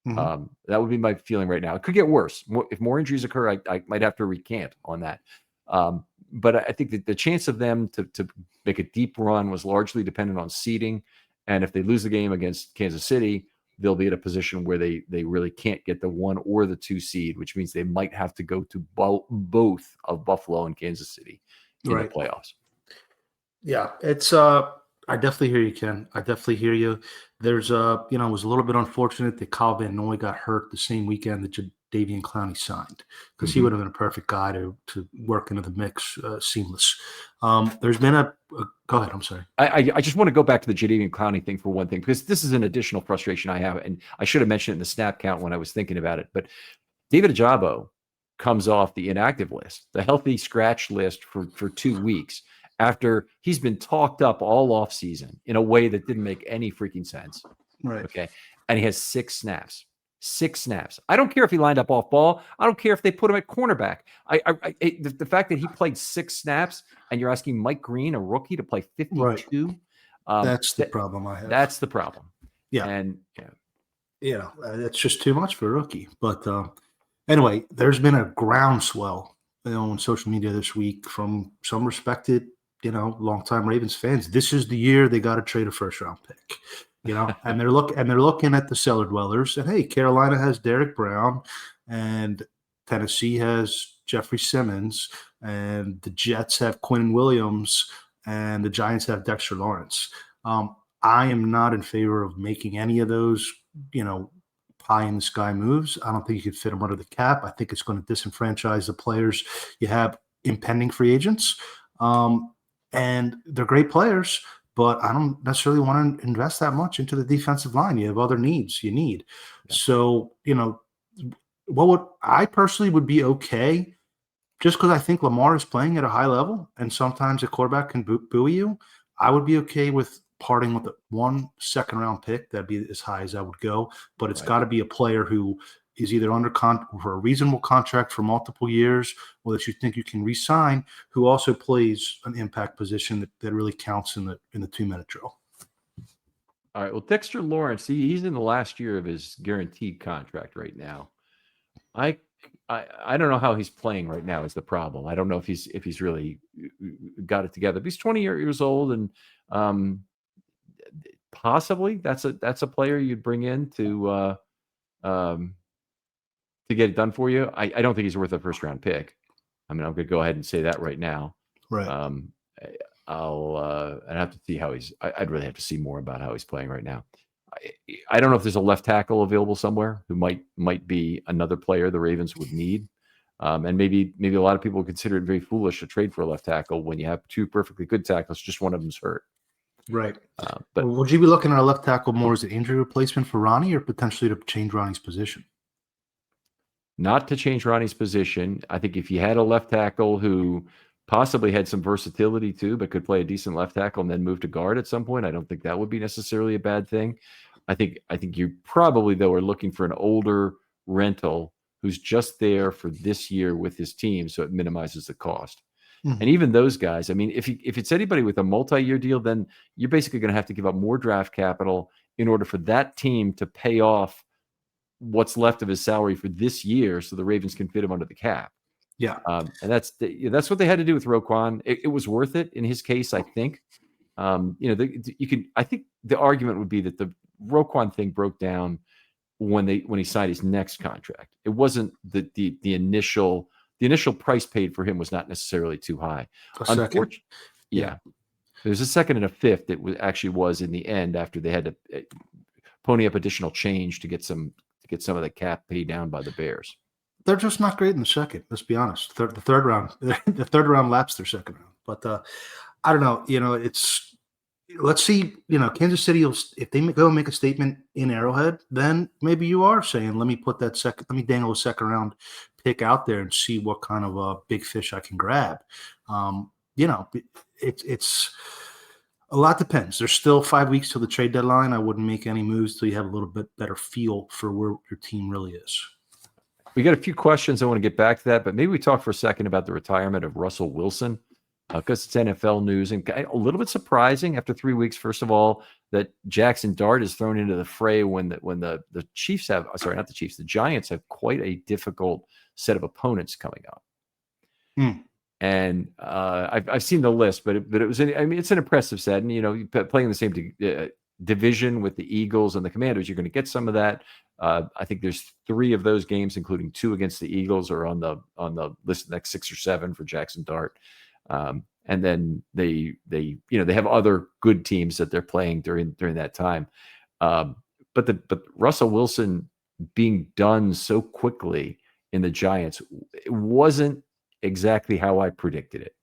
That would be my feeling right now. It could get worse. If more injuries occur, I might have to recant on that. But I think that the chance of them to make a deep run was largely dependent on seeding. And if they lose the game against Kansas City, they'll be at a position where they really can't get the 1 or the 2 seed, which means they might have to go to both of Buffalo and Kansas City in the playoffs. Yeah, it's I definitely hear you, Ken. I definitely hear you. There's it was a little bit unfortunate that Kyle Van Noy got hurt the same weekend that Jadeveon Clowney signed, because he would have been a perfect guy to work into the mix seamless. There's been go ahead. I'm sorry. I just want to go back to the Jadeveon Clowney thing for one thing, because this is an additional frustration I have, and I should have mentioned it in the snap count when I was thinking about it. But David Ajabo comes off the inactive list, the healthy scratch list for 2 weeks, after he's been talked up all offseason in a way that didn't make any freaking sense. Right. Okay. And he has 6 snaps. 6 snaps. I don't care if he lined up off ball. I don't care if they put him at cornerback. The fact that he played 6 snaps and you're asking Mike Green, a rookie, to play 52. Right. That's the problem I have. That's the problem. Yeah. And that's just too much for a rookie. But anyway, there's been a groundswell on social media this week from some respected, longtime Ravens fans. This is the year they got to trade a 1st-round pick, and they're looking at the cellar dwellers. And hey, Carolina has Derek Brown, and Tennessee has Jeffrey Simmons, and the Jets have Quinn Williams, and the Giants have Dexter Lawrence. I am not in favor of making any of those, pie in the sky moves. I don't think you could fit them under the cap. I think it's going to disenfranchise the players you have impending free agents. And they're great players, but I don't necessarily want to invest that much into the defensive line. You have other needs you need. Yeah. So, what would I personally would be okay, just because I think Lamar is playing at a high level and sometimes a quarterback can buoy you. I would be okay with parting with 1 second-round pick. That'd be as high as I would go, but it's got to be a player who is either under for a reasonable contract for multiple years, or that you think you can re-sign, who also plays an impact position that really counts in the 2-minute drill. All right. Well, Dexter Lawrence, he's in the last year of his guaranteed contract right now. I don't know how he's playing right now is the problem. I don't know if he's really got it together. But he's 20 years old, and possibly that's a player you'd bring in to get it done for you. I don't think he's worth a 1st-round pick. I mean, I'm going to go ahead and say that right now. Right. I'd have to see how I'd really have to see more about how he's playing right now. I don't know if there's a left tackle available somewhere who might be another player the Ravens would need. And maybe a lot of people would consider it very foolish to trade for a left tackle when you have 2 perfectly good tackles, just one of them's hurt. Right. But would you be looking at a left tackle more as an injury replacement for Ronnie, or potentially to change Ronnie's position? Not to change Ronnie's position. I think if you had a left tackle who possibly had some versatility too, but could play a decent left tackle and then move to guard at some point. I don't think that would be necessarily a bad thing. I think you probably, though, are looking for an older rental who's just there for this year with his team, so it minimizes the cost. And even those guys, I mean, if it's anybody with a multi-year deal, then you're basically going to have to give up more draft capital in order for that team to pay off what's left of his salary for this year, so the Ravens can fit him under the cap. Yeah. And that's what they had to do with Roquan. It was worth it in his case, I think. I think the argument would be that the Roquan thing broke down when he signed his next contract. It wasn't the initial price paid for him was not necessarily too high. Unfortunately, yeah. There's a second and a fifth that was in the end after they had to pony up additional change to get some of the cap paid down by the Bears. They're just not great in the second. Let's be honest. The third round laps their second round. But I don't know. Let's see. Kansas City, if they go make a statement in Arrowhead, then maybe you are saying, let me dangle a second round pick out there and see what kind of a big fish I can grab. It's a lot depends. There's still 5 weeks till the trade deadline. I wouldn't make any moves till you have a little bit better feel for where your team really is. We got a few questions. I want to get back to that, but maybe we talk for a second about the retirement of Russell Wilson because it's NFL news and a little bit surprising after 3 weeks. First of all, that Jackson Dart is thrown into the fray when the Chiefs have, sorry, not the Chiefs, the Giants have quite a difficult set of opponents coming up. And I've seen the list, but it was, it's an impressive set. And, playing the same division with the Eagles and the Commanders, you're going to get some of that. I think there's 3 of those games, including 2 against the Eagles, are on the list, the next 6 or 7 for Jackson Dart. And then they have other good teams that they're playing during that time. But Russell Wilson being done so quickly in the Giants, it wasn't exactly how I predicted it.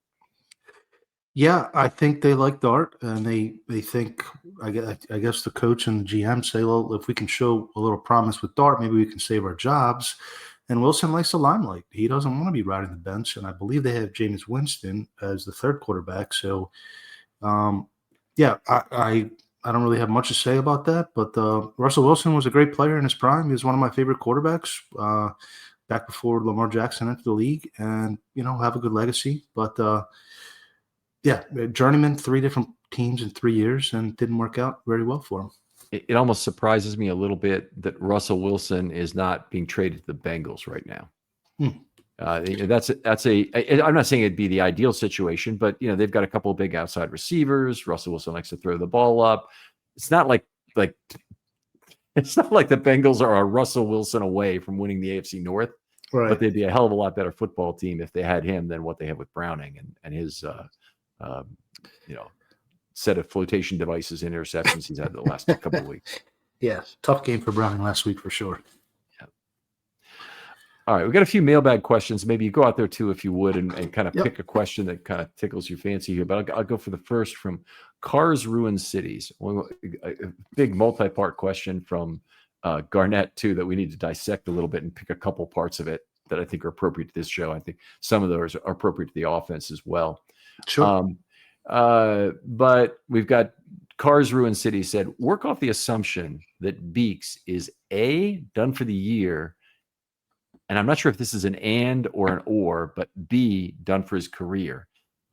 Yeah, I think they like Dart, and they think, I guess the coach and the GM say, well, if we can show a little promise with Dart, maybe we can save our jobs. And Wilson likes the limelight. He doesn't want to be riding the bench, and I believe they have Jameis Winston as the third quarterback. So, I don't really have much to say about that, but Russell Wilson was a great player in his prime. He was one of my favorite quarterbacks back before Lamar Jackson entered the league, and, have a good legacy. But, journeyman, 3 different teams in 3 years, and didn't work out very well for him. It almost surprises me a little bit that Russell Wilson is not being traded to the Bengals right now. I'm not saying it'd be the ideal situation, but they've got a couple of big outside receivers. Russell Wilson likes to throw the ball up. It's not like it's not like the Bengals are a Russell Wilson away from winning the AFC North. Right. But they'd be a hell of a lot better football team if they had him than what they have with Browning and his set of flotation devices and interceptions he's had the last couple of weeks. Yeah, tough game for Browning last week for sure. Yeah. All right, we got a few mailbag questions. Maybe you go out there too if you would and kind of pick a question that kind of tickles your fancy here. But I'll go for the first from Cars Ruin Cities. A big multi-part question from Garnett too that we need to dissect a little bit and pick a couple parts of it that I think are appropriate to this show. I think some of those are appropriate to the offense as well. Sure. But we've got Cars Ruin City said, work off the assumption that Beeks is A, done for the year, and I'm not sure if this is an and or an or, but B, done for his career.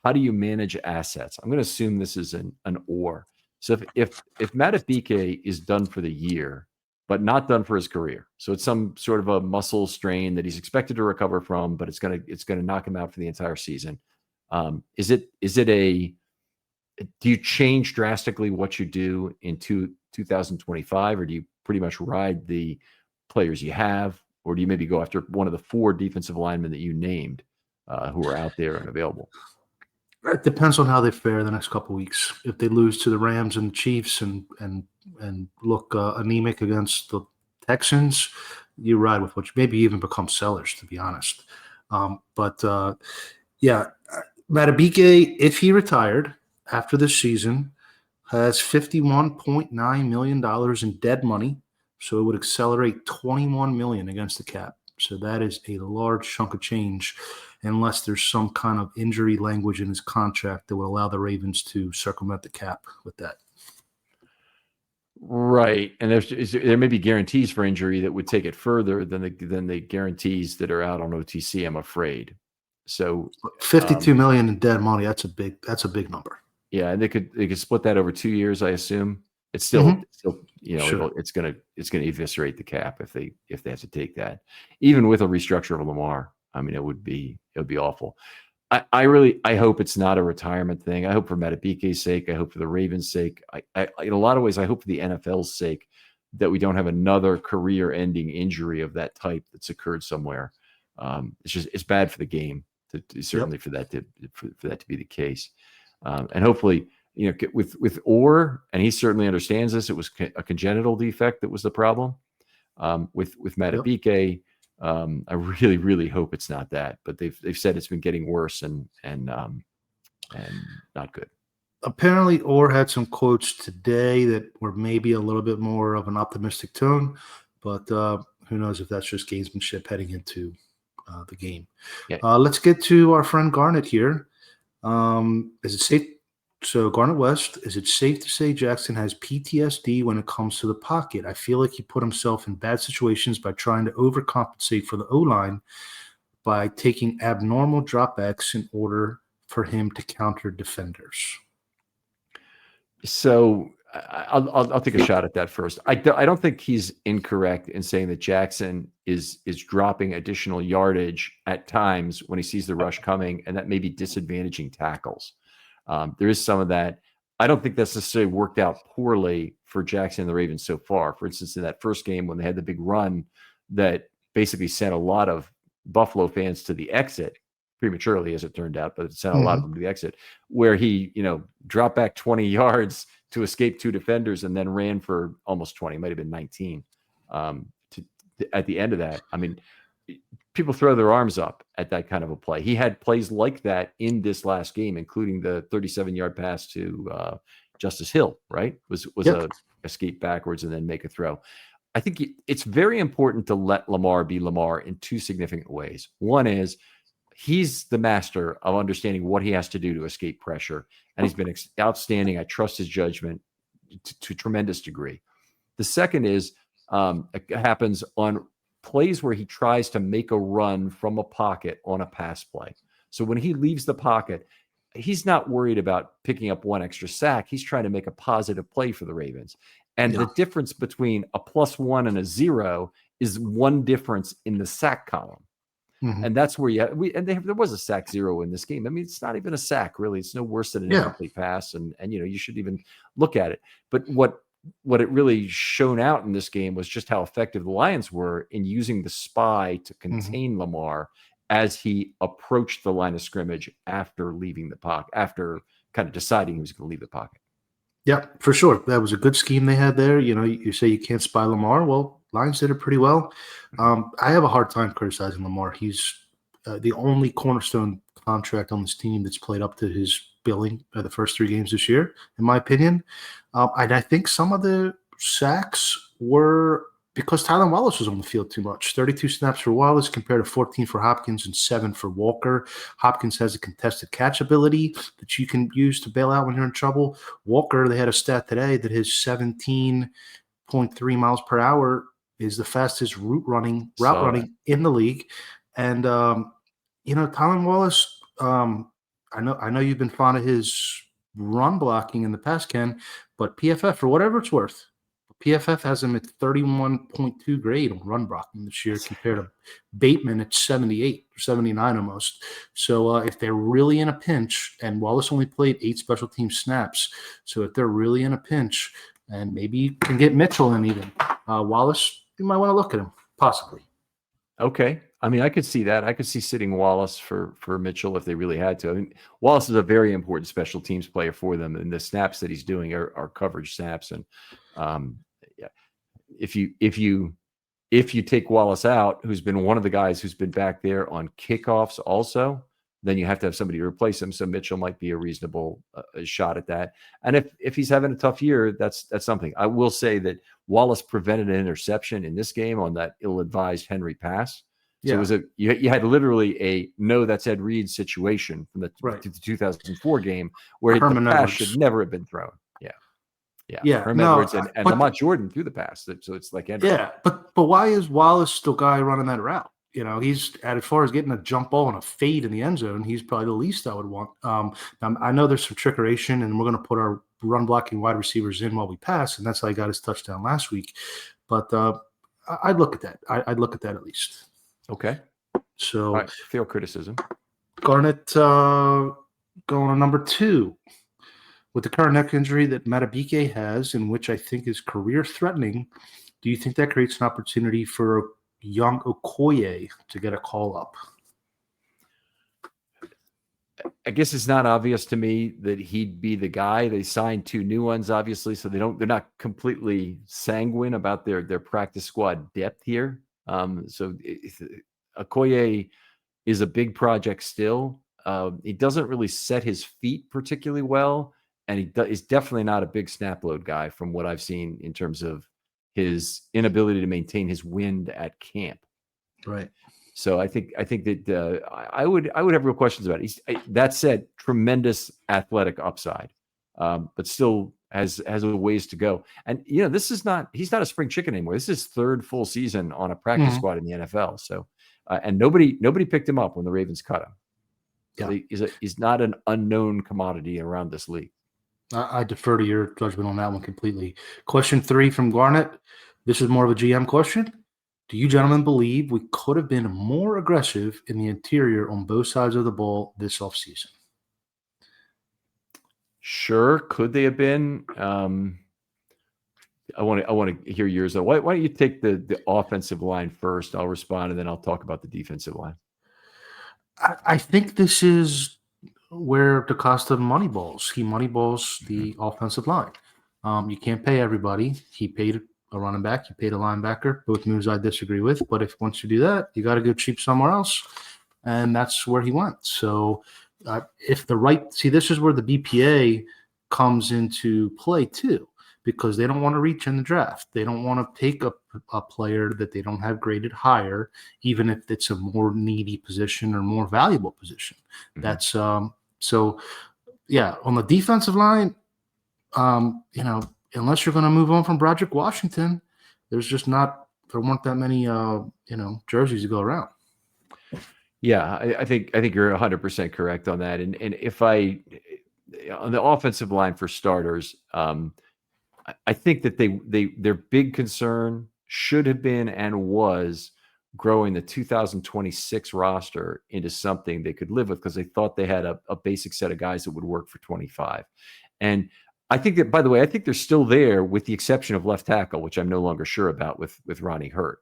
How do you manage assets? I'm going to assume this is an or. So if Matabike is done for the year, but not done for his career, so it's some sort of a muscle strain that he's expected to recover from, but it's going to knock him out for the entire season. Do you change drastically what you do in 2025, or do you pretty much ride the players you have, or do you maybe go after one of the 4 defensive linemen that you named who are out there and available? It depends on how they fare the next couple of weeks. If they lose to the Rams and the Chiefs and look anemic against the Texans, you ride with what you maybe even become sellers, to be honest. Matabike, if he retired after this season, has $51.9 million in dead money, so it would accelerate $21 million against the cap. So that is a large chunk of change. unless there's some kind of injury language in his contract that would allow the Ravens to circumvent the cap with that. Right, and there may be guarantees for injury that would take it further than the guarantees that are out on OTC. I'm afraid. So $52 million in dead money. That's a big number. Yeah, and they could split that over 2 years. I assume it's still Sure. it's gonna eviscerate the cap if they have to take that, even with a restructure of Lamar. I mean, it would be awful. I hope it's not a retirement thing. I hope for Madubuike's sake. I hope for the Ravens' sake. I in a lot of ways, I hope for the NFL's sake that we don't have another career-ending injury of that type that's occurred somewhere. It's bad for the game. Certainly for that to be the case, and hopefully, with Orr, and he certainly understands this. It was a congenital defect that was the problem. With Madubuike. I really, really hope it's not that, but they've said it's been getting worse and not good. Apparently, Orr had some quotes today that were maybe a little bit more of an optimistic tone, but who knows if that's just gamesmanship heading into the game. Yeah. Let's get to our friend Garnet here. Is it safe? So Garnet West, is it safe to say Jackson has PTSD when it comes to the pocket? I feel like he put himself in bad situations by trying to overcompensate for the O-line by taking abnormal dropbacks in order for him to counter defenders. So I'll take a shot at that first. I don't think he's incorrect in saying that Jackson is dropping additional yardage at times when he sees the rush coming, and that may be disadvantaging tackles. There is some of that. I don't think that's necessarily worked out poorly for Jackson and the Ravens so far. For instance, in that first game when they had the big run that basically sent a lot of Buffalo fans to the exit prematurely, as it turned out, but it sent a lot of them to the exit, where he, dropped back 20 yards to escape two defenders and then ran for almost 20, might have been 19 at the end of that. I mean, people throw their arms up at that kind of a play. He had plays like that in this last game, including the 37-yard pass to Justice Hill, right? Was a escape backwards and then make a throw. I think it's very important to let Lamar be Lamar in two significant ways. One is he's the master of understanding what he has to do to escape pressure, and he's been outstanding. I trust his judgment to a tremendous degree. The second is it happens on plays where he tries to make a run from a pocket on a pass play. So when he leaves the pocket, he's not worried about picking up one extra sack. He's trying to make a positive play for the Ravens. And the difference between a +1 and a 0 is one difference in the sack column. And that's where there was a sack 0 in this game. I mean, it's not even a sack, really. It's no worse than an incomplete pass. And you shouldn't even look at it. But what it really shone out in this game was just how effective the Lions were in using the spy to contain Lamar as he approached the line of scrimmage after leaving the pocket, after kind of deciding he was going to leave the pocket. Yeah, for sure. That was a good scheme they had there. You say you can't spy Lamar. Well, Lions did it pretty well. I have a hard time criticizing Lamar. He's the only cornerstone contract on this team that's played up to his billing the first 3 games this year, in my opinion. And I think some of the sacks were because Tylan Wallace was on the field too much. 32 snaps for Wallace compared to 14 for Hopkins and 7 for Walker. Hopkins has a contested catch ability that you can use to bail out when you're in trouble. Walker, they had a stat today that his 17.3 miles per hour is the fastest route running in the league. And, Tylan Wallace, I know you've been fond of his run blocking in the past, Ken, but PFF, for whatever it's worth, PFF has him at 31.2 grade on run blocking this year compared to Bateman at 78 or 79 almost. So if they're really in a pinch, and Wallace only played 8 special team snaps, so if they're really in a pinch, and maybe you can get Mitchell in even, Wallace, you might want to look at him, possibly. Okay. I mean, I could see that. I could see sitting Wallace for Mitchell if they really had to. I mean, Wallace is a very important special teams player for them, and the snaps that he's doing are coverage snaps. And if you take Wallace out, who's been one of the guys who's been back there on kickoffs also, then you have to have somebody to replace him. So Mitchell might be a reasonable shot at that. And if he's having a tough year, that's something. I will say that Wallace prevented an interception in this game on that ill-advised Henry pass. So it was you had literally a no, that's Ed Reed situation from the 2004 game where the pass should never have been thrown. Yeah. Herm Edwards and Lamont Jordan threw the pass. So it's like Edwards. Yeah, but why is Wallace the guy running that route? He's as far as getting a jump ball and a fade in the end zone, he's probably the least I would want. I know there's some trickeration, and we're going to put our run blocking wide receivers in while we pass, and that's how he got his touchdown last week. But I'd look at that. I'd look at that at least. Okay. So fair criticism. Garnett going on number 2. With the current neck injury that Matabike has, and which I think is career-threatening, do you think that creates an opportunity for young Okoye to get a call up? I guess it's not obvious to me that he'd be the guy. They signed 2 new ones, obviously, so they're not completely sanguine about their practice squad depth here. So Okoye is a big project still. He doesn't really set his feet particularly well. And he's definitely not a big snap load guy from what I've seen in terms of his inability to maintain his wind at camp. Right. So I think that I would have real questions about it. That said, tremendous athletic upside, but still has a ways to go. And he's not a spring chicken anymore. This is his 3rd full season on a practice squad in the NFL. So and nobody picked him up when the Ravens cut him. So he's not an unknown commodity around this league. I defer to your judgment on that one completely. Question 3 from Garnett. This is more of a GM question. Do you gentlemen believe we could have been more aggressive in the interior on both sides of the ball this offseason? Sure. Could they have been? I want to hear yours. Though. Why don't you take the offensive line first? I'll respond, and then I'll talk about the defensive line. I think this is where DaCosta moneyballs. He moneyballs the offensive line. You can't pay everybody. He paid a running back. He paid a linebacker. Both moves I disagree with. But once you do that, you got to go cheap somewhere else. And that's where he went. So this is where the BPA comes into play too, because they don't want to reach in the draft. They don't want to take a player that they don't have graded higher, even if it's a more needy position or more valuable position. Mm-hmm. That's so, yeah, on the defensive line, unless you're going to move on from Broderick Washington, there weren't that many, jerseys to go around. Yeah, I think you're 100% correct on that. And if on the offensive line for starters, I think that their big concern should have been and was growing the 2026 roster into something they could live with, because they thought they had a basic set of guys that would work for 25. And I think that, by the way, I think they're still there with the exception of left tackle, which I'm no longer sure about with Ronnie Hurt.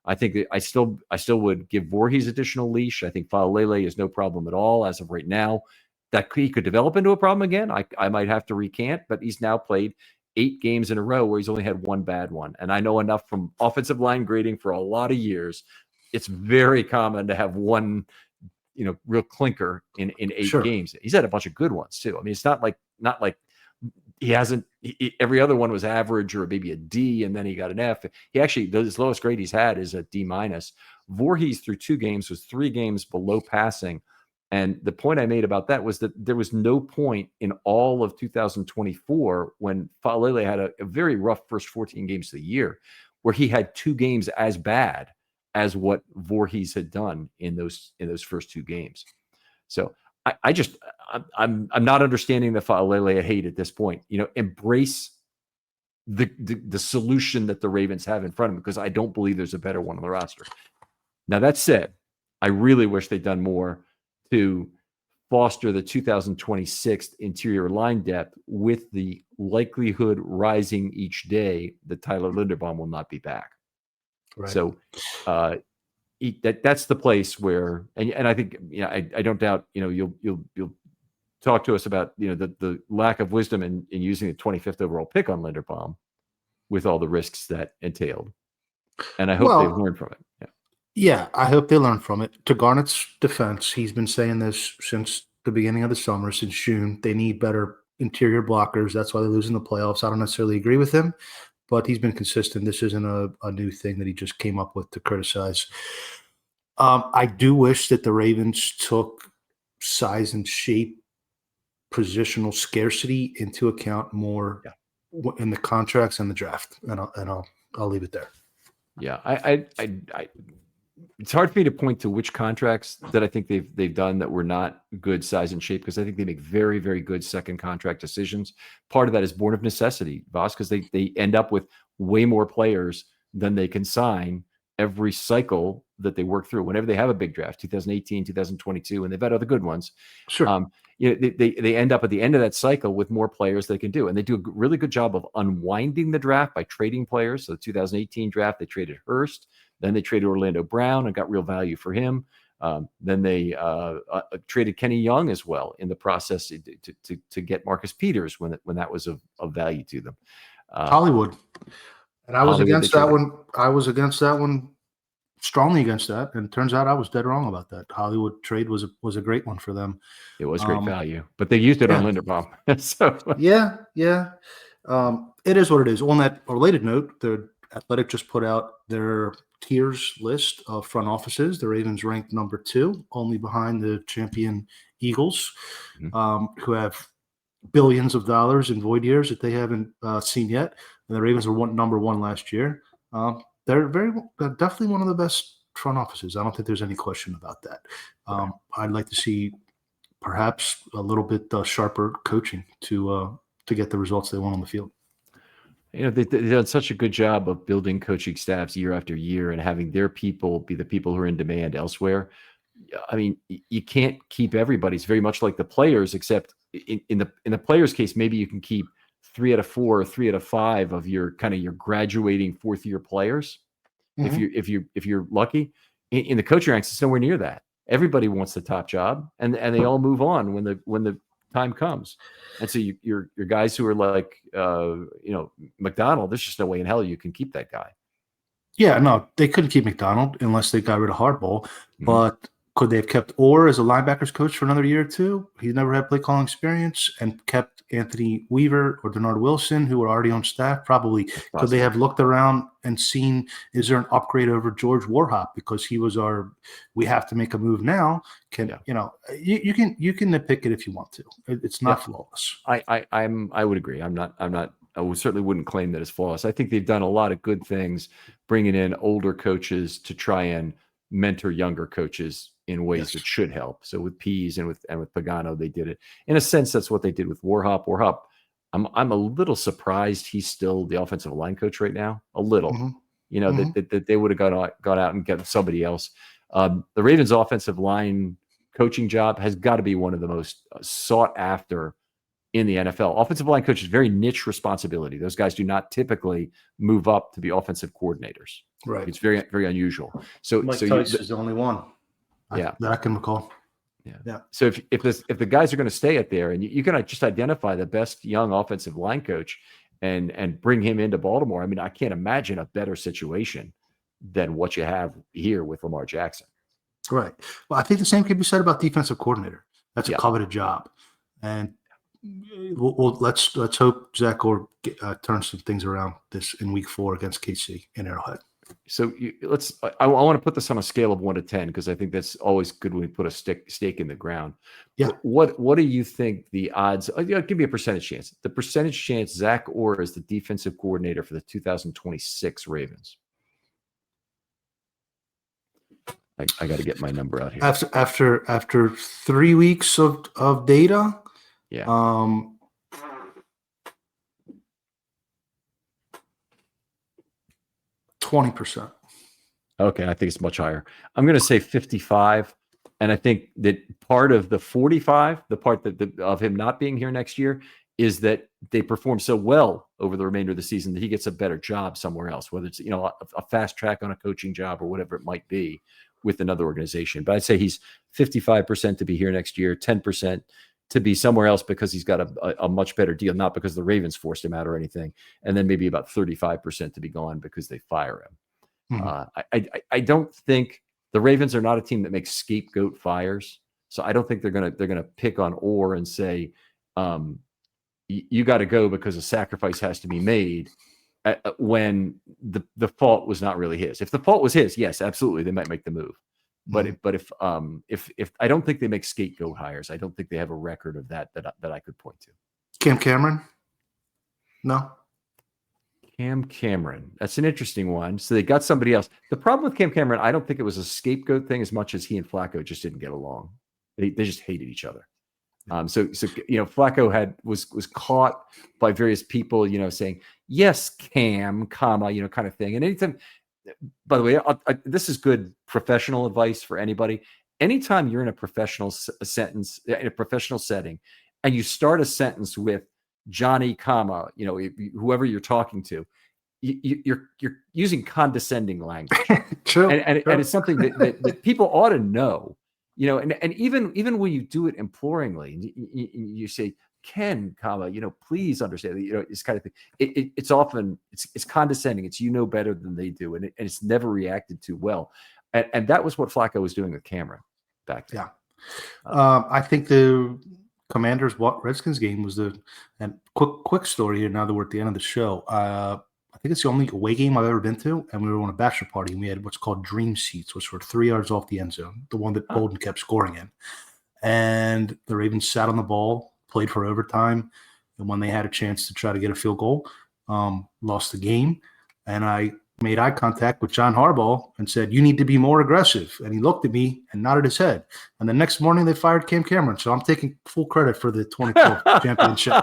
I think that I still would give Voorhees additional leash. I think Faalele is no problem at all as of right now. That he could develop into a problem again. I might have to recant, but he's now played 8 games in a row where he's only had 1 bad one. And I know enough from offensive line grading for a lot of years. It's very common to have one, real clinker in 8 games. He's had a bunch of good ones too. I mean, it's not like he hasn't. Every other one was average or maybe a D, and then he got an F. He actually, his lowest grade he's had is a D-. Voorhees through 2 games was 3 games below passing. And the point I made about that was that there was no point in all of 2024 when Faalele had a very rough first 14 games of the year where he had 2 games as bad as what Voorhees had done in those first 2 games. So I'm not understanding the Faalele hate at this point. Embrace the solution that the Ravens have in front of them, because I don't believe there's a better one on the roster. Now, that said, I really wish they'd done more to foster the 2026 interior line depth, with the likelihood rising each day that Tyler Linderbaum will not be back. Right. So that's the place where, and I think, I don't doubt, you'll talk to us about, the lack of wisdom in using the 25th overall pick on Linderbaum with all the risks that entailed. And I hope they've learned from it. Yeah. Yeah, I hope they learn from it. To Garnett's defense, he's been saying this since the beginning of the summer, since June. They need better interior blockers. That's why they lose in the playoffs. I don't necessarily agree with him, but he's been consistent. This isn't a new thing that he just came up with to criticize. I do wish that the Ravens took size and shape, positional scarcity into account more in the contracts and the draft, and I'll leave it there. Yeah, I it's hard for me to point to which contracts that I think they've done that were not good size and shape, because I think they make very, very good second contract decisions. Part of that is born of necessity, Voss, because they end up with way more players than they can sign every cycle that they work through. Whenever they have a big draft, 2018, 2022, and they've had other good ones. Sure. They end up at the end of that cycle with more players they can do. And they do a really good job of unwinding the draft by trading players. So the 2018 draft, they traded Hurst. Then they traded Orlando Brown and got real value for him. Then they traded Kenny Young as well in the process to get Marcus Peters when that was of value to them. Hollywood. And I was Hollywood, against that one. I was against that one, strongly against that. And it turns out I was dead wrong about that. Hollywood trade was a great one for them. It was great value, but they used it on Linderbaum. So yeah. It is what it is. On that related note, the Athletic just put out their tiers list of front offices. The Ravens ranked number 2, only behind the champion Eagles, who have billions of dollars in void years that they haven't seen yet. And the Ravens were number 1 last year. They're definitely one of the best front offices. I don't think there's any question about that. I'd like to see perhaps a little bit sharper coaching to get the results they want on the field. They've done such a good job of building coaching staffs year after year and having their people be the people who are in demand elsewhere. I mean, you can't keep everybody. It's very much like the players, except in the players' case, maybe you can keep 3 out of 4 or 3 out of 5 of your graduating 4th year players. If you're lucky. In the coaching ranks, it's nowhere near that. Everybody wants the top job, and they all move on when the time comes. And so your guys who are like McDonald, there's just no way in hell you can keep that guy. Yeah, no, they couldn't keep McDonald unless they got rid of Hardball. But could they have kept Orr as a linebackers coach for another year or 2? He never had play calling experience, and kept Anthony Weaver or Denard Wilson, who were already on staff. Probably. Could they have looked around and seen, is there an upgrade over George Warhop, because he was we have to make a move now? You can nitpick it if you want to. It's not flawless. I would agree. I certainly wouldn't claim that it's flawless. I think they've done a lot of good things, bringing in older coaches to try and mentor younger coaches in ways that should help. So with Pease and with Pagano, they did it. In a sense, that's what they did with Warhop. Warhop, I'm a little surprised he's still the offensive line coach right now. A little, that they would have gone out and get somebody else. The Ravens' offensive line coaching job has got to be one of the most sought after in the NFL. Offensive line coach is very niche responsibility. Those guys do not typically move up to be offensive coordinators. Right. It's very, very unusual. So Mike Tice is the only one. that I can recall. Yeah. So if the guys are going to stay at there, and you can just identify the best young offensive line coach and bring him into Baltimore, I mean, I can't imagine a better situation than what you have here with Lamar Jackson. Right. Well, I think the same can be said about defensive coordinator. That's a coveted job, and let's hope Zach Orr turns some things around this in Week 4 against KC in Arrowhead. So I want to put this on a scale of 1 to 10, because I think that's always good when we put a stake in the ground. Yeah. What do you think the odds? Give me a percentage chance. The percentage chance Zach Orr is the defensive coordinator for the 2026 Ravens. I got to get my number out here. After 3 weeks of data. Yeah. 20%. Okay, I think it's much higher. I'm going to say 55, and I think that part of the 45, the part of him not being here next year, is that they perform so well over the remainder of the season that he gets a better job somewhere else, whether it's a fast track on a coaching job or whatever it might be with another organization. But I'd say he's 55% to be here next year, 10% to be somewhere else because he's got a much better deal, not because the Ravens forced him out or anything. And then maybe about 35% to be gone because they fire him. Mm-hmm. I don't think the Ravens are not a team that makes scapegoat fires. So I don't think they're gonna pick on Orr and say, you got to go because a sacrifice has to be made when the fault was not really his. If the fault was his, yes, absolutely, they might make the move. But if I don't think they make scapegoat hires. I don't think they have a record of that I could point to. Cam Cameron? No. Cam Cameron. That's an interesting one. So they got somebody else. The problem with Cam Cameron, I don't think it was a scapegoat thing as much as he and Flacco just didn't get along. They just hated each other. So Flacco was caught by various people, saying yes, Cam, kind of thing. And anytime, by the way, this is good professional advice for anybody. Anytime you're in a professional sentence, in a professional setting, and you start a sentence with Johnny, whoever you're talking to, you're using condescending language. True. And it's something that people ought to know. And even when you do it imploringly, you say, Ken, please understand, it's kind of thing. It's often it's condescending. It's better than they do, and it's never reacted to well. And that was what Flacco was doing with Cameron back then. Yeah, I think the Commanders Redskins game was and quick story here. Now that we're at the end of the show, I think it's the only away game I've ever been to, and we were on a bachelor party, and we had what's called dream seats, which were 3 yards off the end zone, the one that Bolden kept scoring in. And the Ravens sat on the ball, played for overtime, and when they had a chance to try to get a field goal, lost the game. And I made eye contact with John Harbaugh and said, "You need to be more aggressive." And he looked at me and nodded his head. And the next morning they fired Cam Cameron. So I'm taking full credit for the 2012 championship.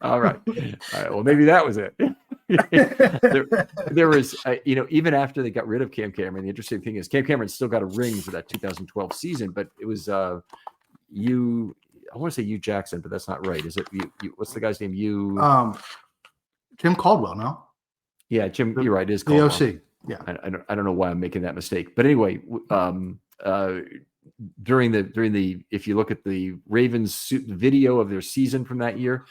All right. Well, maybe that was it. there was, even after they got rid of Cam Cameron, the interesting thing is Cam Cameron still got a ring for that 2012 season, but it was I want to say Hugh Jackson, but that's not right. Is it what's the guy's name? Jim Caldwell, no? Yeah, Jim, you're right. It is Caldwell. The OC. Yeah. I don't know why I'm making that mistake. But anyway, during the if you look at the Ravens video of their season from that year,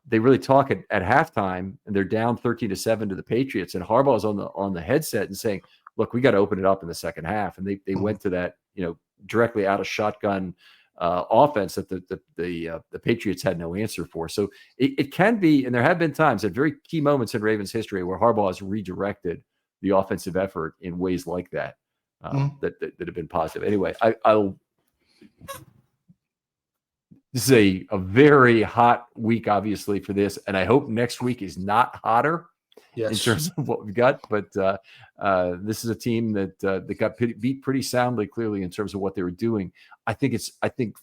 they really talk at halftime, and they're down 13-7 to the Patriots, and Harbaugh's on the headset and saying, "Look, we got to open it up in the second half." And they went to that, directly out of shotgun offense that the Patriots had no answer for. So it can be, and there have been times at very key moments in Ravens history where Harbaugh has redirected the offensive effort in ways like that that have been positive. Anyway, this is a very hot week, obviously, for this, and I hope next week is not hotter. Yes. In terms of what we've got, but this is a team that got beat pretty soundly, clearly, in terms of what they were doing. I think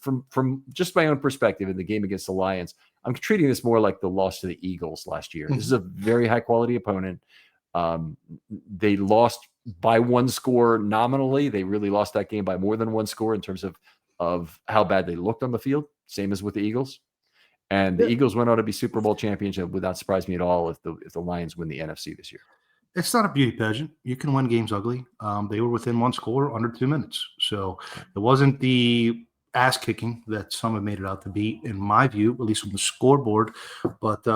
from just my own perspective in the game against the Lions, I'm treating this more like the loss to the Eagles last year. This is a very high quality opponent. They lost by one score nominally. They really lost that game by more than one score in terms of how bad they looked on the field. Same as with the Eagles. And the Eagles went on to be Super Bowl champions. It would not surprise me at all if the Lions win the NFC this year. It's not a beauty pageant. You can win games ugly. They were within one score under 2 minutes. So it wasn't the ass kicking that some have made it out to be, in my view, at least on the scoreboard. But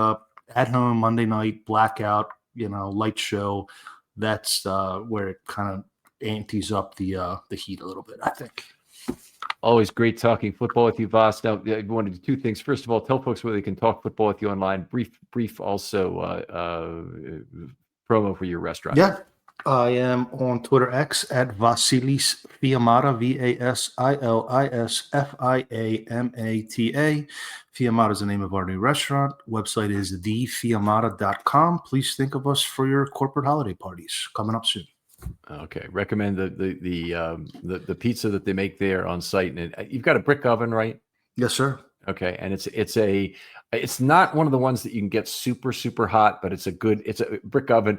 at home, Monday night, blackout, light show, that's where it kind of antes up the heat a little bit, I think. Always great talking football with you, Voss. Now, I wanted to do 2 things. First of all, tell folks where they can talk football with you online. Brief also promo for your restaurant. Yeah, I am on Twitter X at Vasilis Fiamata, VASILIS Fiamata is the name of our new restaurant. Website is thefiamata.com. Please think of us for your corporate holiday parties coming up soon. Okay, recommend the pizza that they make there on site, and you've got a brick oven, right? Yes, sir. Okay, and it's not one of the ones that you can get super hot, but it's a brick oven.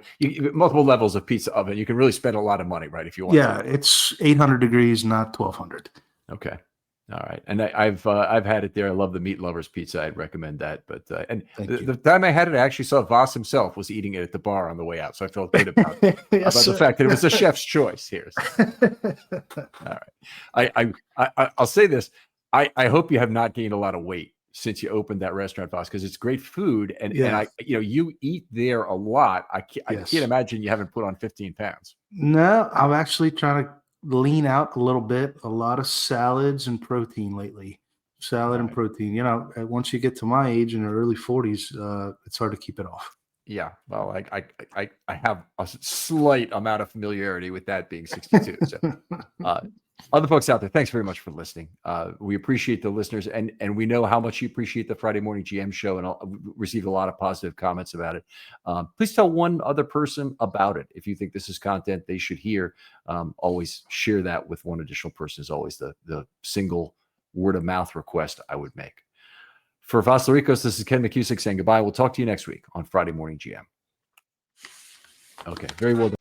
Multiple levels of pizza oven. You can really spend a lot of money, right? If you want. Yeah, it's 800 degrees, not 1200. Okay. All right, and I've had it there. I love the Meat Lovers pizza. I'd recommend that. But the time I had it, I actually saw Voss himself was eating it at the bar on the way out, so I felt good about the fact that it was a chef's choice here. So. All right, I'll say this: I hope you have not gained a lot of weight since you opened that restaurant, Voss, because it's great food, and you eat there a lot. I can't imagine you haven't put on 15 pounds. No, I'm actually trying to lean out a little bit. A lot of salads and protein lately. And protein. Once you get to my age in the early 40s, it's hard to keep it off. Yeah, well, I have a slight amount of familiarity with that being 62. So, other folks out there, thanks very much for listening. We appreciate the listeners, and we know how much you appreciate the Friday Morning GM show, and received a lot of positive comments about it. Please tell one other person about it if you think this is content they should hear. Always share that with one additional person is always the single word of mouth request I would make. For Vasilorikos, this is Ken McKusick saying goodbye. We'll talk to you next week on Friday Morning GM. Okay, very well done.